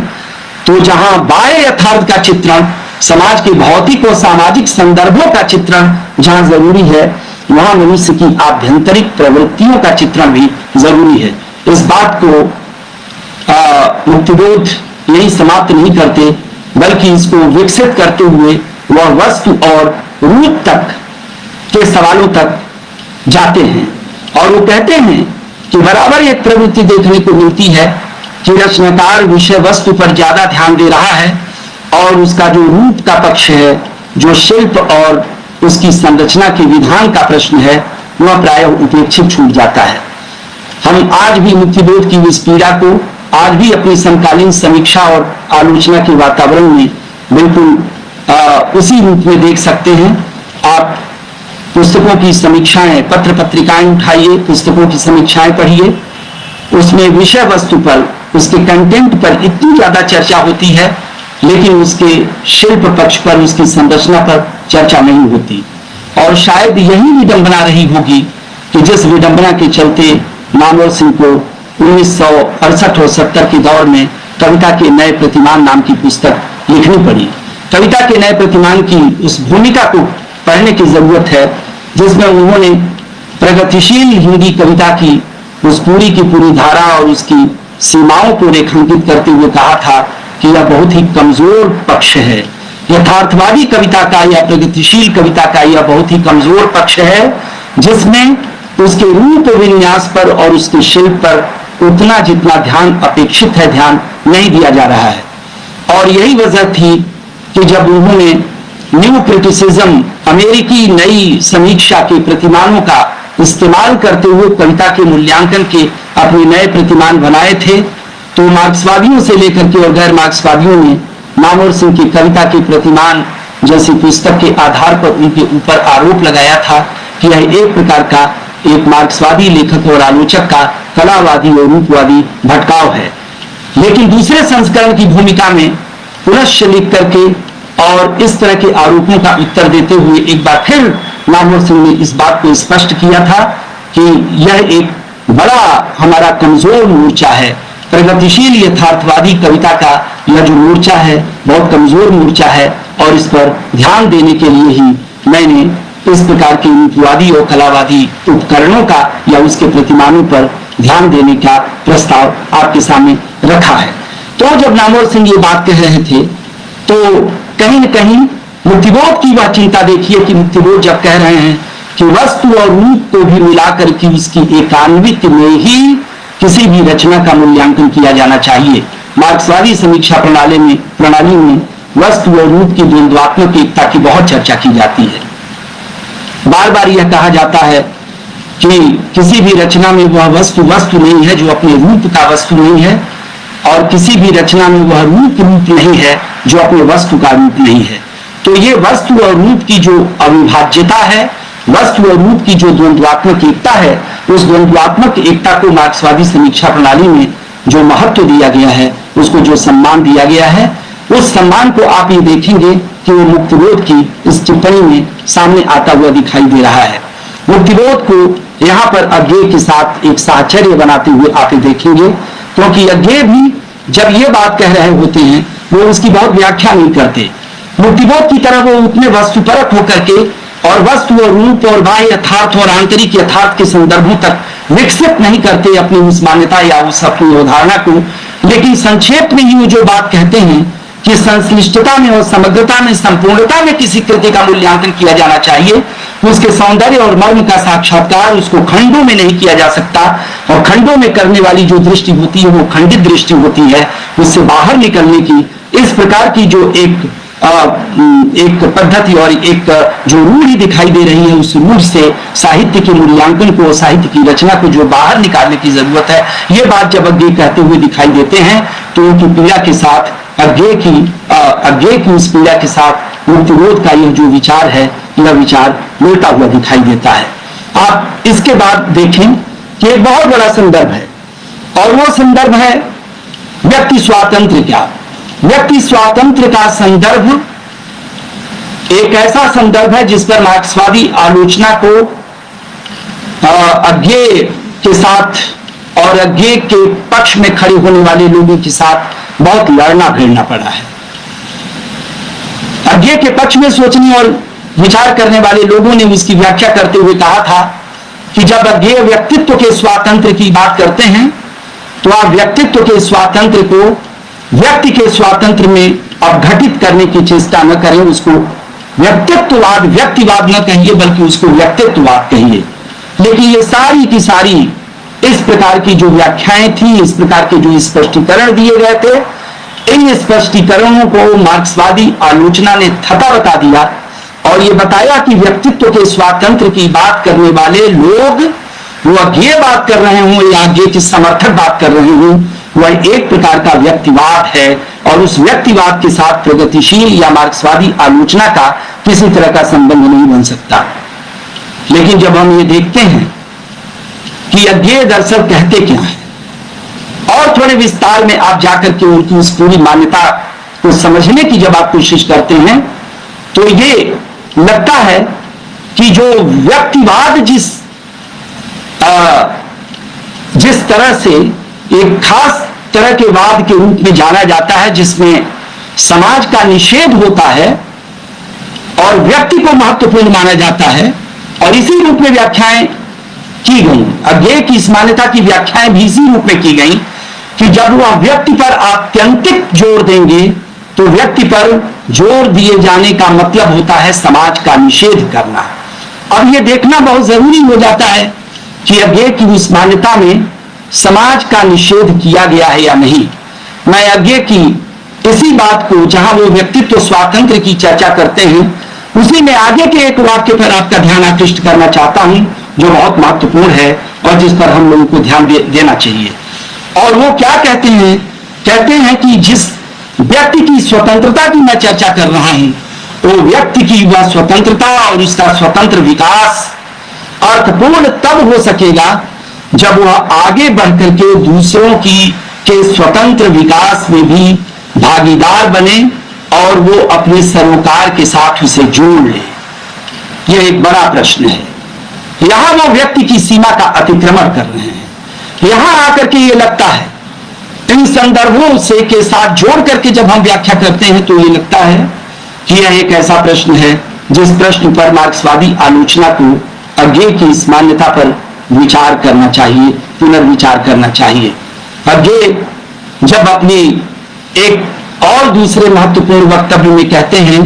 तो जहां बाह्य यथार्थ का चित्रण, समाज के भौतिक और सामाजिक संदर्भों का चित्रण जहां जरूरी है, वहां मनुष्य की आभ्यंतरिक प्रवृत्तियों का चित्रण भी जरूरी है। इस बात को मुक्तिबोध यही समाप्त नहीं करते, बल्कि इसको विकसित करते हुए वह वस्तु और रूप तक के सवालों तक जाते हैं। और वो कहते हैं कि बराबर एक प्रवृत्ति देखने को मिलती है कि रचनाकार विषय वस्तु पर ज्यादा ध्यान दे रहा है और उसका जो रूप का पक्ष है, जो शिल्प और उसकी संरचना के विधान का प्रश्न है, वह प्रायः उपेक्षित छूट जाता है। हम आज भी मुक्तिबोध की इस पीड़ा को आज भी अपनी समकालीन समीक्षा और आलोचना के वातावरण में बिल्कुल उसी रूप में देख सकते हैं। आप पुस्तकों की समीक्षाएं, पत्र पत्रिकाएं उठाइए, पुस्तकों की समीक्षाएं पढ़िए, उसमें विषय वस्तु पर, उसके कंटेंट पर इतनी ज्यादा चर्चा होती है, लेकिन उसके शिल्प पक्ष पर, उसकी संरचना पर चर्चा नहीं होती। और शायद यही विडंबना रही होगी कि जिस विडंबना के चलते नामवर सिंह को 1968 और 70 के दौर में कविता के नए प्रतिमान नाम की पुस्तक लिखनी पड़ी। कविता के नए प्रतिमान की उस भूमिका को पढ़ने की जरूरत है जिसमें उन्होंने प्रगतिशील हिंदी कविता की उस पूरी की पूरी धारा और उसकी सीमाओं को रेखांकित करते हुए कहा था कि यह बहुत ही कमजोर पक्ष है। यथार्थवादी कविता का या प्रगतिशील कविता का यह बहुत ही कमजोर पक्ष है, जिसमें उसके रूप विन्यास पर और उसके शिल्प पर उतना जितना ध्यान अपेक्षित है, ध्यान नहीं दिया जा रहा है। और यही वजह थी कि जब उन्होंने न्यू क्रिटिसिज्म, अमेरिकी नई समीक्षा के प्रतिमानों का इस्तेमाल करते हुए कविता के मूल्यांकन के अपने नए प्रतिमान बनाए थे, तो मार्क्सवादियों से लेकर के और गैर मार्क्सवादियों ने नामवर सिंह की कविता के प्रतिमान जैसी पुस्तक के आधार पर उनके ऊपर आरोप लगाया था कि यह एक प्रकार का एक मार्क्सवादी लेखक और आलोचक का कलावादी और रूपवादी भटकाव है। लेकिन दूसरे संस्करण की भूमिका में पुनश्च लिख करके और इस तरह के आरोपों का उत्तर देते हुए एक बार फिर नामवर सिंह ने इस बात को स्पष्ट किया था कि यह एक बड़ा हमारा कमजोर मोर्चा है। प्रगतिशील यथार्थवादी कविता का यह जो मोर्चा है बहुत कमजोर मोर्चा है, और इस पर ध्यान देने के लिए ही मैंने इस प्रकार के रूपवादी और कलावादी उपकरणों का या उसके प्रतिमानों पर ध्यान देने का प्रस्ताव आपके सामने रखा है। तो जब नामवर सिंह ये बात कह रहे थे तो कहीं न कहीं मुक्तिबोध की वह चिंता देखिए कि मुक्तिबोध जब कह रहे हैं कि वस्तु और रूप को भी मिलाकर के उसकी एकान्वित में ही किसी भी रचना का मूल्यांकन किया जाना चाहिए। मार्क्सवादी समीक्षा प्रणाली में वस्तु और रूप की द्वंद्वात्मक एकता की बहुत चर्चा की जाती है। बार बार यह कहा जाता है कि किसी भी रचना में वह वस्तु नहीं है जो अपने रूप का वस्तु नहीं है, और किसी भी रचना में वह रूप नहीं है जो अपने वस्तु का रूप नहीं है। तो ये वस्तु और रूप की जो अविभाज्यता है, वस्तु और रूप की जो द्वंद्वात्मक एकता है, उस द्वंद्वात्मक एकता को मार्क्सवादी समीक्षा प्रणाली में जो महत्व दिया गया है, उसको जो सम्मान दिया गया है, उस सम्मान को आप ये देखेंगे कि वो मुक्तिबोध की इस टिप्पणी में सामने आता हुआ दिखाई दे रहा है। मुक्तिबोध को यहाँ पर अज्ञेय के साथ एक साहचर्य बनाते हुए आप देखेंगे, क्योंकि अज्ञेय भी जब ये बात कह रहे होते हैं वो उसकी बहुत व्याख्या नहीं करते। मुक्तिबोध की तरह वो उतने वस्तुपरक होकर के और वस्तु और रूप और बाह्य यथार्थ और आंतरिक यथार्थ के संदर्भों तक विकसित नहीं करते अपनी उस मान्यता या उस अपनी अवधारणा को, लेकिन संक्षेप में ही वो जो बात कहते हैं कि संश्लिष्टता में और समग्रता में, संपूर्णता में किसी कृति का मूल्यांकन किया जाना चाहिए, उसके सौंदर्य और मर्म का साक्षात्कार उसको खंडों में नहीं किया जा सकता, और खंडों में करने वाली जो दृष्टि होती है वो खंडित दृष्टि होती है। उससे बाहर निकलने की इस प्रकार की जो एक पद्धति और एक जो रूढ़ी दिखाई दे रही है, उस रूढ़ से साहित्य के मूल्यांकन को, साहित्य की रचना को जो बाहर निकालने की जरूरत है, ये बात जब अज्ञेय कहते हुए दिखाई देते हैं तो उनकी पीड़ा के साथ अज्ञेय की उस पीड़ा के साथ मुक्तिबोध का यह जो विचार है, यह विचार मिलता हुआ दिखाई देता है। आप इसके बाद देखें कि एक बहुत बड़ा संदर्भ है, और वो संदर्भ है व्यक्ति स्वातंत्र का। व्यक्ति स्वातंत्र का संदर्भ एक ऐसा संदर्भ है जिस पर मार्क्सवादी आलोचना को अज्ञेय के साथ और अज्ञेय के पक्ष में खड़े होने वाले लोगों के साथ बहुत लड़ना भिड़ना पड़ा है। अज्ञेय के पक्ष में सोचने और विचार करने वाले लोगों ने उसकी व्याख्या करते हुए कहा था कि जब अज्ञेय व्यक्तित्व के स्वातंत्र की बात करते हैं तो आप व्यक्तित्व के स्वातंत्र को व्यक्ति के स्वातंत्र में अपघटित करने की चेष्टा न करें, उसको व्यक्तित्ववाद, व्यक्तिवाद न कहिए बल्कि उसको व्यक्तित्ववाद कहिए। लेकिन ये सारी की सारी इस प्रकार की जो व्याख्याएं थी, इस प्रकार के जो स्पष्टीकरण दिए गए थे, इन स्पष्टीकरणों को मार्क्सवादी आलोचना ने थता बता दिया और ये बताया कि व्यक्तित्व के स्वातंत्र की बात करने वाले लोग वो अज्ञेय बात कर रहे हों या अज्ञेय के समर्थक बात कर रहे हों, वह एक प्रकार का व्यक्तिवाद है और उस व्यक्तिवाद के साथ प्रगतिशील या मार्क्सवादी आलोचना का किसी तरह का संबंध नहीं बन सकता। लेकिन जब हम ये देखते हैं कि अज्ञेय दर्शन कहते क्या है और थोड़े विस्तार में आप जाकर के उनकी उस पूरी मान्यता को समझने की जब आप कोशिश करते हैं तो ये लगता है कि जो व्यक्तिवाद जिस तरह से एक खास तरह के वाद के रूप में जाना जाता है जिसमें समाज का निषेध होता है और व्यक्ति को महत्वपूर्ण माना जाता है, और इसी रूप में व्याख्याएं की गई। अज्ञेय की इस मान्यता की व्याख्याएं भी इसी रूप में की गई कि जब वह व्यक्ति पर आत्यंतिक जोर देंगे तो व्यक्ति पर जोर दिए जाने का मतलब होता है समाज का निषेध करना। अब यह देखना बहुत जरूरी हो जाता है कि अज्ञेय की उस मान्यता में समाज का निषेध किया गया है या नहीं। मैं अज्ञेय की इसी बात को, जहां वो व्यक्तित्व स्वातंत्र की चर्चा करते हैं, उसी में आगे के एक वाक्य पर आपका ध्यान आकृष्ट करना चाहता हूं जो बहुत महत्वपूर्ण है और जिस पर हम लोगों को ध्यान देना चाहिए। और वो क्या कहते हैं? कहते हैं कि जिस व्यक्ति की स्वतंत्रता की मैं चर्चा कर रहा हूं, वो व्यक्ति की वह स्वतंत्रता और उसका स्वतंत्र विकास अर्थपूर्ण तब हो सकेगा जब वह आगे बढ़कर के दूसरों के स्वतंत्र विकास में भी भागीदार बने और वो अपने सरोकार के साथ उसे जोड़ ले। यह एक बड़ा प्रश्न है। यहां वो व्यक्ति की सीमा का अतिक्रमण कर रहे हैं। यहां आकर के ये लगता है, इन संदर्भों से के साथ जोड़ करके जब हम व्याख्या करते हैं तो ये लगता है कि यह एक ऐसा प्रश्न है जिस प्रश्न पर मार्क्सवादी आलोचना को अज्ञेय की इस मान्यता पर विचार करना चाहिए, पुनर्विचार करना चाहिए। अज्ञेय जब अपनी एक और दूसरे महत्वपूर्ण वक्तव्य में कहते हैं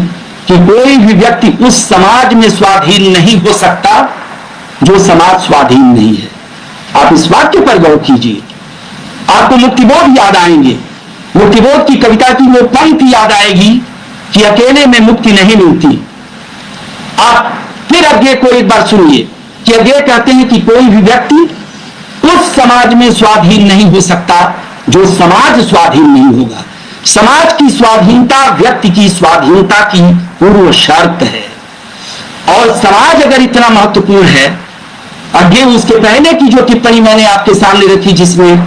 कि कोई भी व्यक्ति उस समाज में स्वाधीन नहीं हो सकता जो समाज स्वाधीन नहीं है। आप इस वाक्य पर गौर कीजिए, आपको मुक्तिबोध याद आएंगे। मुक्तिबोध की कविता की वो पंक्ति याद आएगी कि अकेले में मुक्ति नहीं मिलती। आप फिर अज्ञेय को एक बार सुनिए कि अज्ञेय कहते हैं कि कोई भी व्यक्ति उस समाज में स्वाधीन नहीं हो सकता जो समाज स्वाधीन नहीं होगा। समाज की स्वाधीनता व्यक्ति की स्वाधीनता की पूर्व शर्त है, और समाज अगर इतना महत्वपूर्ण है, अज्ञेय उसके पहले की जो टिप्पणी मैंने आपके सामने रखी जिसमें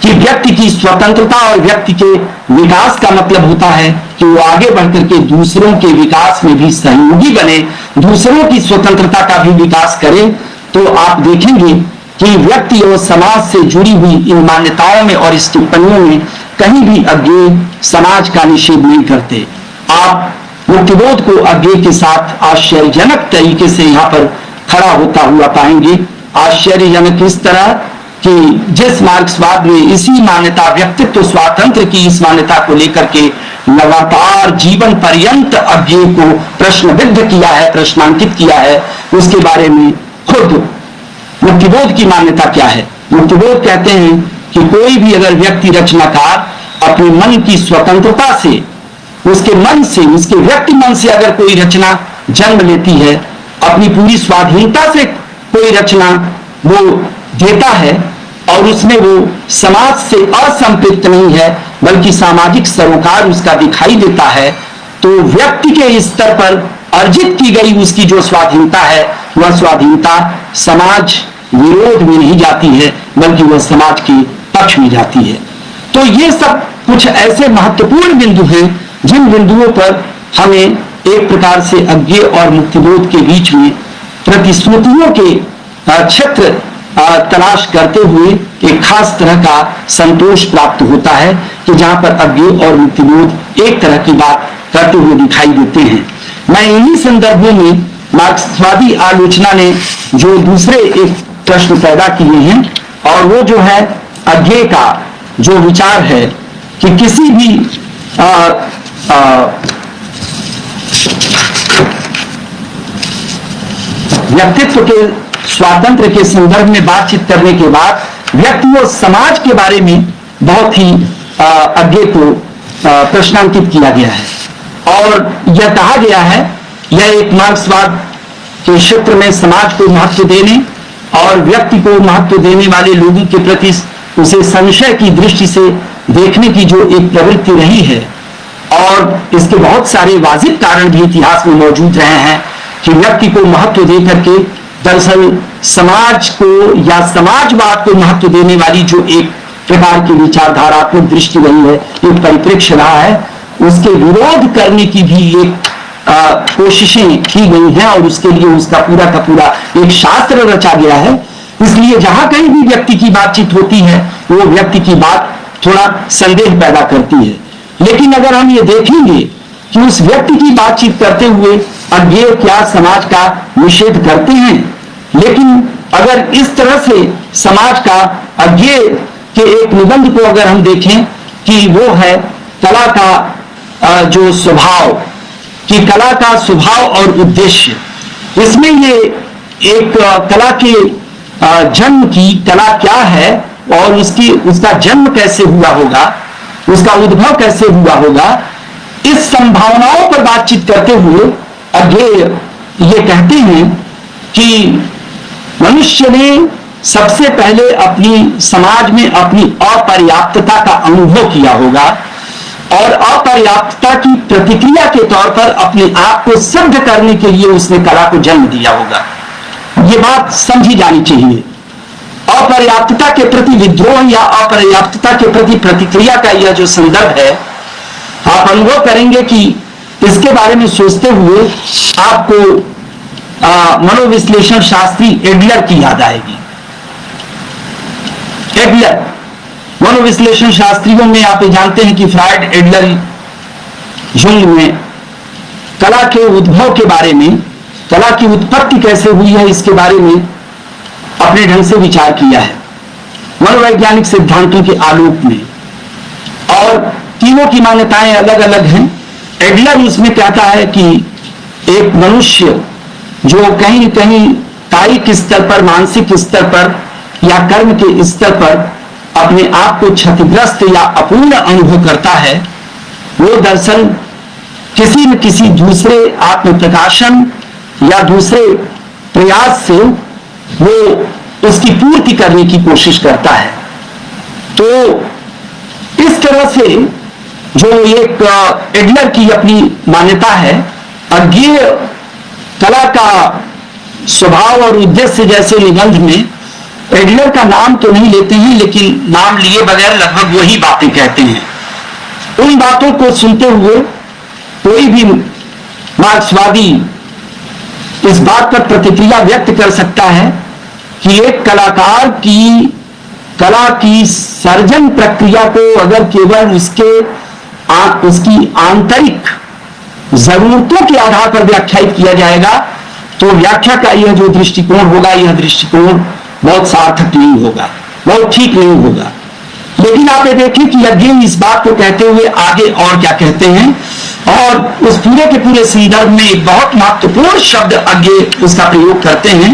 कि व्यक्ति की स्वतंत्रता और व्यक्ति के विकास का मतलब होता है कि वो आगे बढ़कर के दूसरों के विकास में भी सहयोगी बने, दूसरों की स्वतंत्रता का भी विकास करे, तो आप देखेंगे कि व्यक्ति और समाज से जुड़ी हुई इन मान्यताओं में और इस टिप्पणियों में कहीं भी अज्ञेय समाज का निषेध नहीं करते। आप मुक्तिबोध को अज्ञेय के साथ आश्चर्यजनक तरीके से यहाँ पर खड़ा होता हुआ पाएंगे। आश्चर्यजनक इस तरह कि जिस मार्क्सवाद में इसी मान्यता, व्यक्तित्व स्वातंत्र की इस मान्यता को लेकर के लगातार जीवन पर्यंत अज्ञेय को प्रश्नविद्ध किया है, प्रश्नांकित किया है, उसके बारे में खुद मुक्तिबोध की मान्यता क्या है। मुक्तिबोध कहते हैं कि कोई भी अगर व्यक्ति रचनाकार अपने मन की स्वतंत्रता से, उसके मन से, उसके व्यक्ति मन से अगर कोई रचना जन्म लेती है, अपनी पूरी स्वाधीनता से कोई रचना वो देता है और उसमें वो समाज से असंपृक्त नहीं है बल्कि सामाजिक सरोकार उसका दिखाई देता है, तो व्यक्ति के स्तर पर अर्जित की गई उसकी जो स्वाधीनता है, वह स्वाधीनता समाज विरोध में नहीं जाती है बल्कि वह समाज के पक्ष में जाती है। तो ये सब कुछ ऐसे महत्वपूर्ण बिंदु हैं जिन बिंदुओं पर हमें एक प्रकार से अज्ञेय और मुक्तिबोध के बीच में प्रतिश्रुतियों के क्षेत्र तलाश करते हुए एक खास तरह का संतोष प्राप्त होता है कि जहां पर अज्ञेय और मुक्तिबोध एक तरह की बात करते हुए दिखाई देते हैं। मैं इन्हीं संदर्भों में मार्क्सवादी आलोचना ने जो दूसरे एक प्रश्न पैदा किए हैं, और वो जो है अज्ञेय का जो विचार है कि किसी भी व्यक्तित्व के स्वातंत्र के संदर्भ में बातचीत करने के बाद व्यक्ति और समाज के बारे में बहुत ही अज्ञेय को प्रश्नांकित किया गया है और यह कहा गया है, यह एक मार्क्सवाद के क्षेत्र में समाज को महत्व देने और व्यक्ति को महत्व देने वाले लोगों के प्रति उसे संशय की दृष्टि से देखने की जो एक प्रवृत्ति रही है, और इसके बहुत सारे वाजिब कारण भी इतिहास में मौजूद रहे हैं कि व्यक्ति को महत्व दे करके दरअसल समाज को या समाजवाद को महत्व देने वाली जो एक प्रकार की विचारधारात्मक दृष्टि रही है, एक परिप्रेक्ष्य रहा है, उसके विरोध करने की भी एक कोशिशें की गई हैं और उसके लिए उसका पूरा का पूरा एक शास्त्र रचा गया है। इसलिए जहां कहीं भी व्यक्ति की बातचीत होती है वो व्यक्ति की बात थोड़ा संदेह पैदा करती है, लेकिन अगर हम ये देखेंगे कि उस व्यक्ति की बातचीत करते हुए अज्ञेय क्या समाज का निषेध करते हैं, लेकिन अगर इस तरह से समाज का अज्ञेय के एक निबंध को अगर हम देखें कि वो है कला का जो स्वभाव, कि कला का स्वभाव और उद्देश्य, इसमें ये एक कला के जन्म की, कला क्या है और उसका जन्म कैसे हुआ होगा, उसका उद्भव कैसे हुआ होगा, इस संभावनाओं पर बातचीत करते हुए अज्ञेय ये कहते हैं कि मनुष्य ने सबसे पहले अपनी समाज में अपनी अपर्याप्तता का अनुभव किया होगा और अपर्याप्तता की प्रतिक्रिया के तौर पर अपने आप को सिद्ध करने के लिए उसने कला को जन्म दिया होगा। ये बात समझी जानी चाहिए। अपर्याप्तता के प्रति विद्रोह या अपर्याप्तता के प्रति प्रतिक्रिया का यह जो संदर्भ है, आप अनुभव करेंगे कि इसके बारे में सोचते हुए आपको मनोविश्लेषण शास्त्री एडलर की याद आएगी। एडलर मनोविश्लेषण शास्त्रियों में आप जानते हैं कि फ्रायड, एडलर, जुंग में कला के उद्भव के बारे में, कला की उत्पत्ति कैसे हुई है इसके बारे में अपने ढंग से विचार किया है मनोवैज्ञानिक सिद्धांतों के आलोक में, और तीनों की मान्यताएं अलग अलग हैं। एडलर उसमें कहता है कि एक मनुष्य जो कहीं न कहीं कायिक स्तर पर, मानसिक स्तर पर या कर्म के स्तर पर अपने आप को क्षतिग्रस्त या अपूर्ण अनुभव करता है, वो दरअसल किसी न किसी दूसरे आत्म प्रकाशन या दूसरे प्रयास से वो उसकी पूर्ति करने की कोशिश करता है। तो इस तरह से जो एक एडलर की अपनी मान्यता है, अज्ञेय कला का स्वभाव और उद्देश्य जैसे निबंध में एडलर का नाम तो नहीं लेते हैं, लेकिन नाम लिए बगैर लगभग वही बातें कहते हैं। उन बातों को सुनते हुए कोई भी मार्क्सवादी इस बात पर प्रतिक्रिया व्यक्त कर सकता है कि एक कलाकार की कला की सर्जन प्रक्रिया को अगर केवल उसकी आंतरिक जरूरतों के आधार पर व्याख्यायित किया जाएगा तो व्याख्या का यह जो दृष्टिकोण होगा, यह दृष्टिकोण बहुत सार्थक नहीं होगा। बहुत ठीक नहीं होगा। लेकिन आप ये देखिए कि यज्ञ इस बात को कहते हुए आगे और क्या कहते हैं, और उस पूरे के पूरे संदर्भ में एक बहुत महत्वपूर्ण शब्द अज्ञ उसका प्रयोग करते हैं,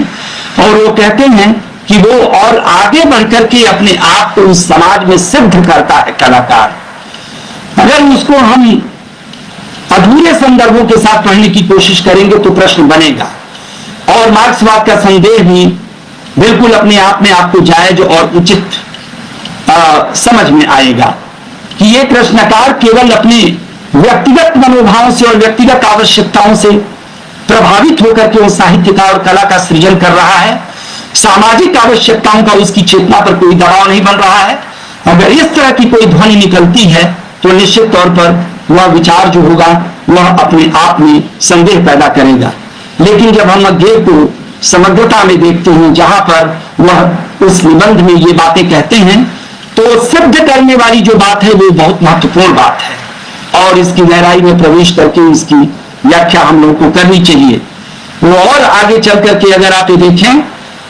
और वो कहते हैं कि वो और आगे बढ़कर के अपने आप को उस समाज में सिद्ध करता है कलाकार। अगर उसको हम अधूरे संदर्भों के साथ पढ़ने की कोशिश करेंगे तो प्रश्न बनेगा, और मार्क्सवाद का संदेह भी बिल्कुल अपने आप में आपको जायज और उचित समझ में आएगा कि ये प्रश्नकार केवल अपने व्यक्तिगत मनोभावों से और व्यक्तिगत आवश्यकताओं से प्रभावित होकर के वो साहित्य का और कला का सृजन कर रहा है। सामाजिक आवश्यकताओं का उसकी चेतना पर कोई दबाव नहीं बन रहा है। अगर इस तरह की कोई ध्वनि निकलती है तो निश्चित तौर पर वह विचार जो होगा वह अपने आप में संदेह पैदा करेगा। लेकिन जब हम अज्ञेय को समग्रता में देखते हैं, जहां पर वह उस निबंध में ये बातें कहते हैं, तो सिद्ध करने वाली जो बात है वो बहुत महत्वपूर्ण बात है, और इसकी गहराई में प्रवेश करके इसकी व्याख्या हम लोगों को करनी चाहिए। वो और आगे चल करके अगर आप ये देखें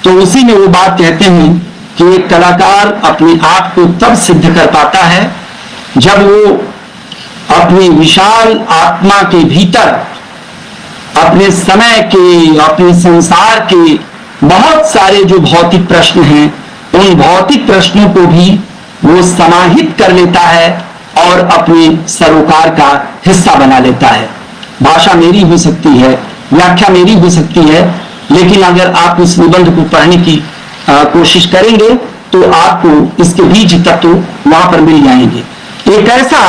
तो उसी में वो बात कहते हैं कि एक कलाकार अपने आप को तब सिद्ध कर पाता है जब वो अपनी विशाल आत्मा के भीतर अपने समय के, अपने संसार के बहुत सारे जो भौतिक प्रश्न हैं, उन भौतिक प्रश्नों को भी वो समाहित कर लेता है और अपने सरोकार का हिस्सा बना लेता है। भाषा मेरी हो सकती है, व्याख्या मेरी हो सकती है, लेकिन अगर आप इस निबंध को पढ़ने की कोशिश करेंगे तो आपको इसके बीज तत्व वहां पर मिल जाएंगे। एक ऐसा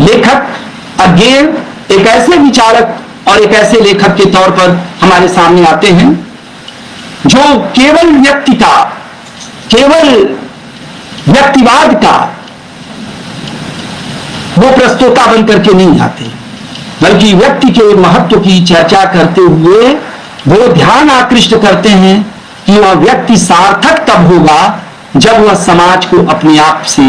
लेखक अज्ञेय, एक ऐसे विचारक और एक ऐसे लेखक के तौर पर हमारे सामने आते हैं जो केवल व्यक्ति का, केवल व्यक्तिवाद का वो प्रस्तोता बन करके नहीं आते, बल्कि व्यक्ति के महत्व की चर्चा करते हुए वो ध्यान आकृष्ट करते हैं कि वह व्यक्ति सार्थक तब होगा जब वह समाज को अपने आप से,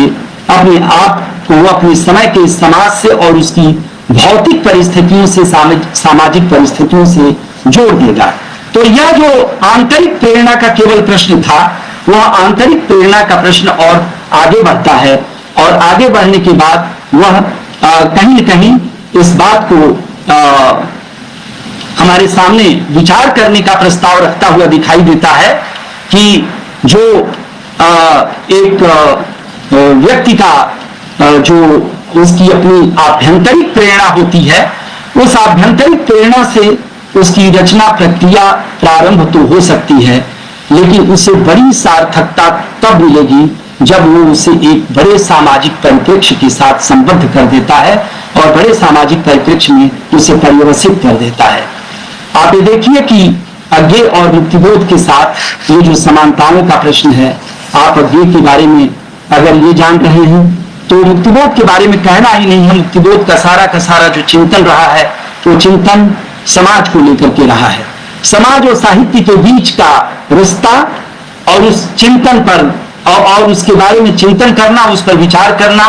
अपने आप को अपने समय के समाज से और उसकी भौतिक परिस्थितियों से, सामाजिक परिस्थितियों से जोड़ देगा। तो यह जो आंतरिक प्रेरणा का केवल प्रश्न था, वह आंतरिक प्रेरणा का प्रश्न और आगे बढ़ता है, और आगे बढ़ने के बाद वह कहीं न कहीं इस बात को हमारे सामने विचार करने का प्रस्ताव रखता हुआ दिखाई देता है कि जो एक व्यक्ति का जो उसकी अपनी आभ्यंतरिक प्रेरणा होती है, उस आभ्यंतरिक प्रेरणा से उसकी रचना प्रक्रिया प्रारंभ तो हो सकती है, लेकिन उसे बड़ी सार्थकता तब मिलेगी जब वो उसे एक बड़े सामाजिक परिप्रेक्ष्य के साथ संबद्ध कर देता है और बड़े सामाजिक परिप्रेक्ष्य में उसे पर्यवसित कर देता है। आप ये देखिए कि अज्ञेय और मुक्तिबोध के साथ ये जो समानताओं का प्रश्न है, आप अज्ञेय के बारे में अगर ये जान रहे हैं तो मुक्तिबोध के बारे में कहना ही नहीं है। मुक्तिबोध का सारा जो चिंतन रहा है वो चिंतन समाज को लेकर के रहा है। समाज और साहित्य के बीच का रिश्ता और उस चिंतन पर और उसके बारे में चिंतन करना, उस पर विचार करना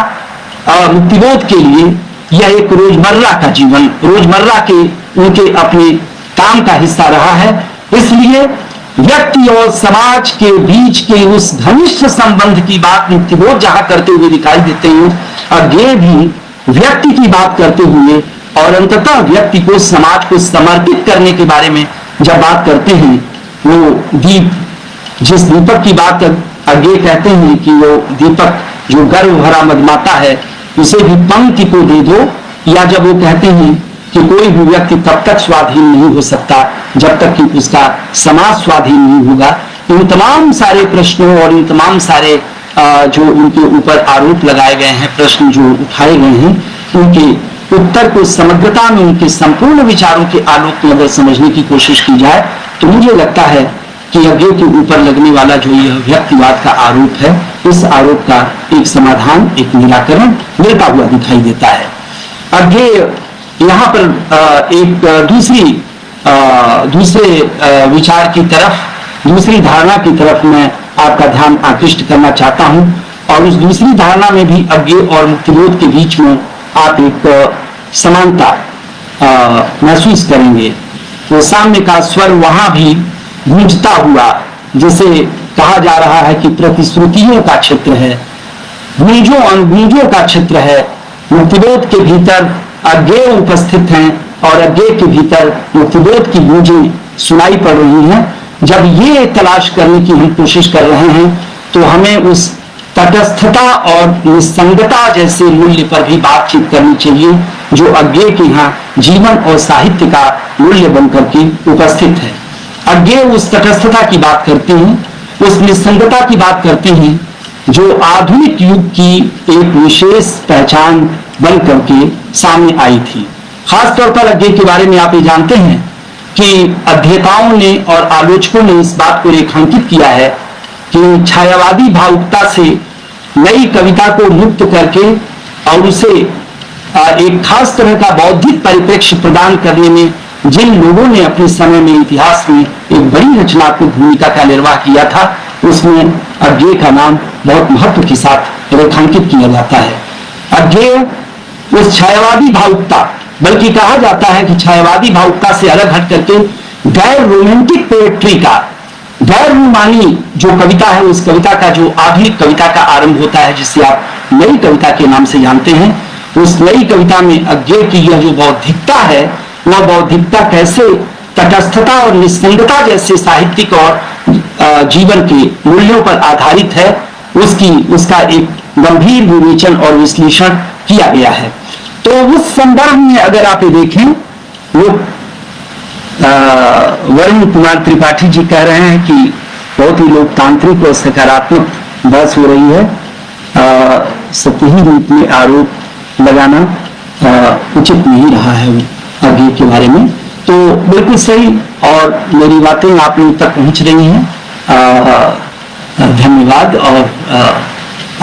मुक्तिबोध के लिए यह एक रोजमर्रा का जीवन, रोजमर्रा के उनके अपने काम का हिस्सा रहा है। इसलिए व्यक्ति और समाज के बीच के उस घनिष्ठ संबंध की बात मुक्तिबोध जहां करते हुए दिखाई देते हैं, अज्ञेय भी व्यक्ति की बात करते हुए और अंततः व्यक्ति को समाज को समर्पित करने के बारे में जब बात करते हैं, वो दीप, जिस दीपक की बात अज्ञेय कहते हैं कि वो दीपक जो गर्व भरा मदमाता है, उसे भी पंक्ति को दे दो, या जब वो कहते हैं कि कोई भी व्यक्ति तब तक स्वाधीन नहीं हो सकता जब तक कि उसका समाज स्वाधीन नहीं होगा। इन तमाम सारे प्रश्नों और इन तमाम सारे जो उनके ऊपर आरोप लगाए गए हैं, प्रश्न जो उठाए गए हैं, उनके उत्तर को समग्रता में, उनके संपूर्ण विचारों के आलोक में अगर समझने की कोशिश की जाए तो मुझे लगता है कि अज्ञेय के ऊपर लगने वाला जो यह व्यक्तिवाद का आरोप है, इस आरोप का एक समाधान, एक निराकरण मिलता हुआ दिखाई देता है। अज्ञेय यहाँ पर एक दूसरे विचार की तरफ, दूसरी धारणा की तरफ मैं आपका ध्यान आकृष्ट करना चाहता हूँ, और उस दूसरी धारणा में भी अज्ञेय और मुक्तिबोध के बीच में आप एक समानता महसूस करेंगे। तो सामने का स्वर वहां भी गूंजता हुआ, जैसे कहा जा रहा है कि प्रतिश्रुतियों का क्षेत्र है, गूंजों अनुगूंजों का क्षेत्र है। मुक्तिबोध के भीतर अज्ञेय उपस्थित हैं और अज्ञेय के भीतर मुक्तिबोध की गूंजें सुनाई पड़ रही हैं। जब ये तलाश करने की हम कोशिश कर रहे हैं तो हमें उस तटस्थता और निसंगता जैसे मूल्य पर भी बातचीत करनी चाहिए जो अज्ञेय के यहाँ जीवन और साहित्य का मूल्य बनकर के उपस्थित है। अज्ञेय उस तटस्थता की बात करते हैं, उस निसंगता की बात करते हैं जो आधुनिक युग की एक विशेष पहचान बन करके सामने आई थी। खासतौर पर अज्ञेय के बारे में आप ये जानते हैं कि अध्येताओं ने और आलोचकों ने इस बात को रेखांकित किया है कि छायावादी भावुकता से नई कविता को मुक्त करके और उसे एक खास तरह का बौद्धिक परिप्रेक्ष्य प्रदान करने में जिन लोगों ने अपने समय में इतिहास में एक बड़ी रचनात्मक भूमिका का निर्वाह किया था, उसमें अज्ञेय का नाम बहुत महत्व के साथ रेखांकित किया जाता है। अज्ञेय उस छायावादी भावुकता, बल्कि कहा जाता है कि छायावादी भावुकता से अलग हट करके गैर रोमांटिक पोएट्री का, गैर रोमानी जो कविता है, उस कविता का जो आधुनिक कविता का आरंभ होता है जिसे आप नई कविता के नाम से जानते हैं, उस नई कविता में अज्ञेय की यह जो बौद्धिकता है, वह बौद्धिकता कैसे तटस्थता और निसंगता जैसे साहित्यिक और जीवन के मूल्यों पर आधारित है, उसका एक गंभीर विवेचन और विश्लेषण किया गया है। तो उस संदर्भ में अगर आप ये देखें, वो वरुण कुमार त्रिपाठी जी कह रहे हैं कि बहुत ही लोकतांत्रिक और सकारात्मक बहस हो रही है, सतही रूप में आरोप लगाना उचित नहीं रहा है अज्ञेय के बारे में। तो बिल्कुल सही, और मेरी बातें आप लोग तक पहुंच रही हैं, धन्यवाद। और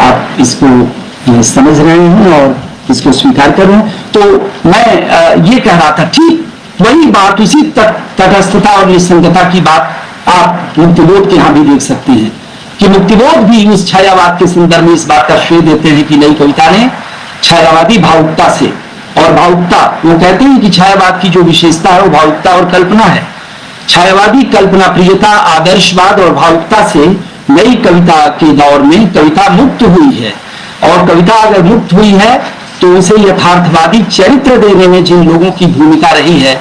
आप इसको समझ रहे हैं और इसको स्वीकार कर रहे हैं। तो मैं ये कह रहा था, ठीक वही बात, उसी तटस्थता और निसंगता की बात आप मुक्तिबोध के यहाँ भी देख सकते हैं कि मुक्तिबोध भी उस छायावाद के संदर्भ में इस बात का श्रेय देते हैं कि नई कविता ने छायावादी भावुकता से, और भावुकता, वो कहते हैं कि छायावाद की जो विशेषता है वो भावुकता और कल्पना है। छायावादी कल्पना प्रियता, आदर्शवाद और भावुकता से नई कविता के दौर में कविता मुक्त हुई है। और कविता अगर मुक्त हुई है तो उसे यथार्थवादी चरित्र देने में जिन लोगों की भूमिका रही है,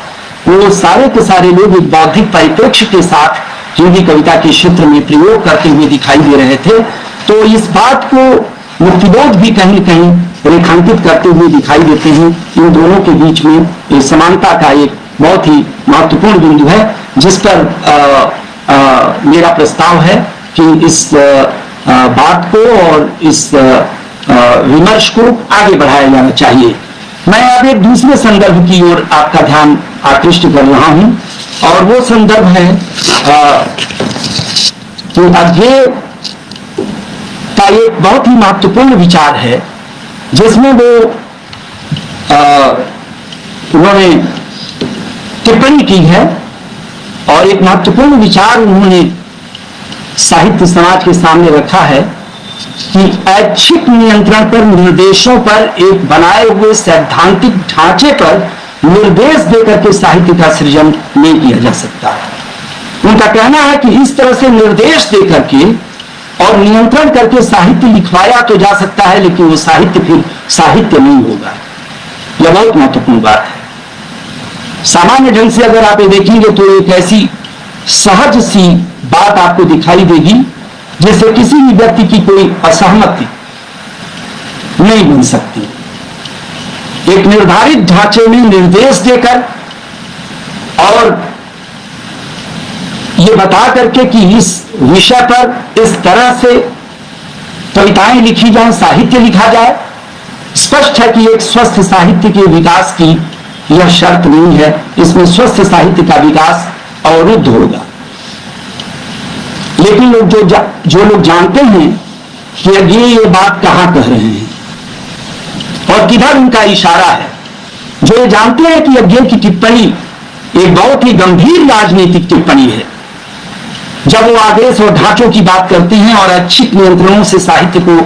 वो सारे के सारे लोग एक बौद्धिक परिप्रेक्ष्य के साथ हिंदी कविता के क्षेत्र में प्रयोग करते हुए दिखाई दे रहे थे। तो इस बात को मुक्तिबोध भी कहीं न कहीं रेखांकित करते हुए दिखाई देते हैं। इन दोनों के बीच में एक समानता का एक बहुत ही महत्वपूर्ण बिंदु है, जिस पर मेरा प्रस्ताव है कि इस बात को और इस विमर्श को आगे बढ़ाया जाना चाहिए। मैं अब एक दूसरे संदर्भ की ओर आपका ध्यान आकृष्ट कर रहा हूं, और वो संदर्भ है कि अज्ञेय का एक बहुत ही महत्वपूर्ण विचार है, जिसमें वो उन्होंने टिप्पणी की है, और एक महत्वपूर्ण विचार उन्होंने साहित्य समाज के सामने रखा है कि ऐच्छिक नियंत्रण पर, निर्देशों पर, एक बनाए हुए सैद्धांतिक ढांचे पर निर्देश देकर के साहित्य का सृजन नहीं किया जा सकता। उनका कहना है कि इस तरह से निर्देश देकर के और नियंत्रण करके साहित्य लिखवाया तो जा सकता है, लेकिन वो साहित्य फिर साहित्य नहीं होगा। यह बहुत महत्वपूर्ण बात है। सामान्य ढंग से अगर आप ये देखेंगे तो एक ऐसी सहज सी बात आपको दिखाई देगी जैसे किसी भी व्यक्ति की कोई असहमति नहीं बन सकती। एक निर्धारित ढांचे में निर्देश देकर और ये बता करके कि इस विषय पर इस तरह से कविताएं लिखी जाएं, साहित्य लिखा जाए, स्पष्ट है कि एक स्वस्थ साहित्य के विकास की यह शर्त नहीं है। इसमें स्वस्थ साहित्य का विकास अवरुद्ध होगा। लेकिन लोग जो लोग जानते हैं कि ये बात कहां कह रहे हैं और किधर उनका इशारा है, जो ये जानते हैं कि अज्ञेय की टिप्पणी एक बहुत ही गंभीर राजनीतिक टिप्पणी है, जब वो आदेश और ढांचों की बात करते हैं और ऐच्छिक नियंत्रणों से साहित्य को,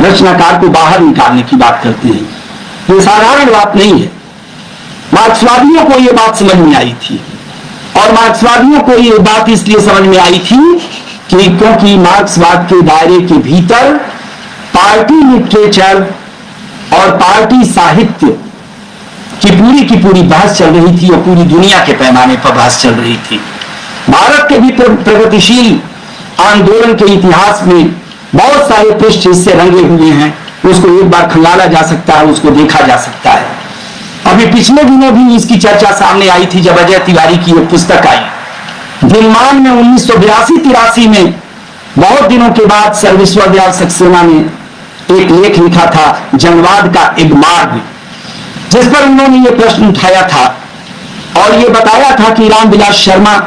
रचनाकार को बाहर निकालने की बात करते हैं, ये साधारण बात नहीं है। मार्क्सवादियों को ये बात समझ में आई थी, और मार्क्सवादियों को ये बात इसलिए समझ में आई थी कि क्योंकि मार्क्सवाद के दायरे के भीतर पार्टी लिटरेचर और पार्टी साहित्य की पूरी बहस चल रही थी और पूरी दुनिया के पैमाने पर बहस चल रही थी। भारत के भी प्रगतिशील आंदोलन के इतिहास में बहुत सारे पृष्ठ इससे रंगे हुए हैं, उसको एक बार खंगाला जा सकता है, उसको देखा जा सकता है। अभी पिछले दिनों भी इसकी चर्चा सामने आई थी जब अजय तिवारी की एक पुस्तक आई। दिनमान में 1982-83 में बहुत दिनों के बाद सर विश्वदयाल सक्सेना ने एक लेख लिखा था, जनवाद का एक मार्ग, जिस पर उन्होंने ये प्रश्न उठाया था और ये बताया था कि रामविलास शर्मा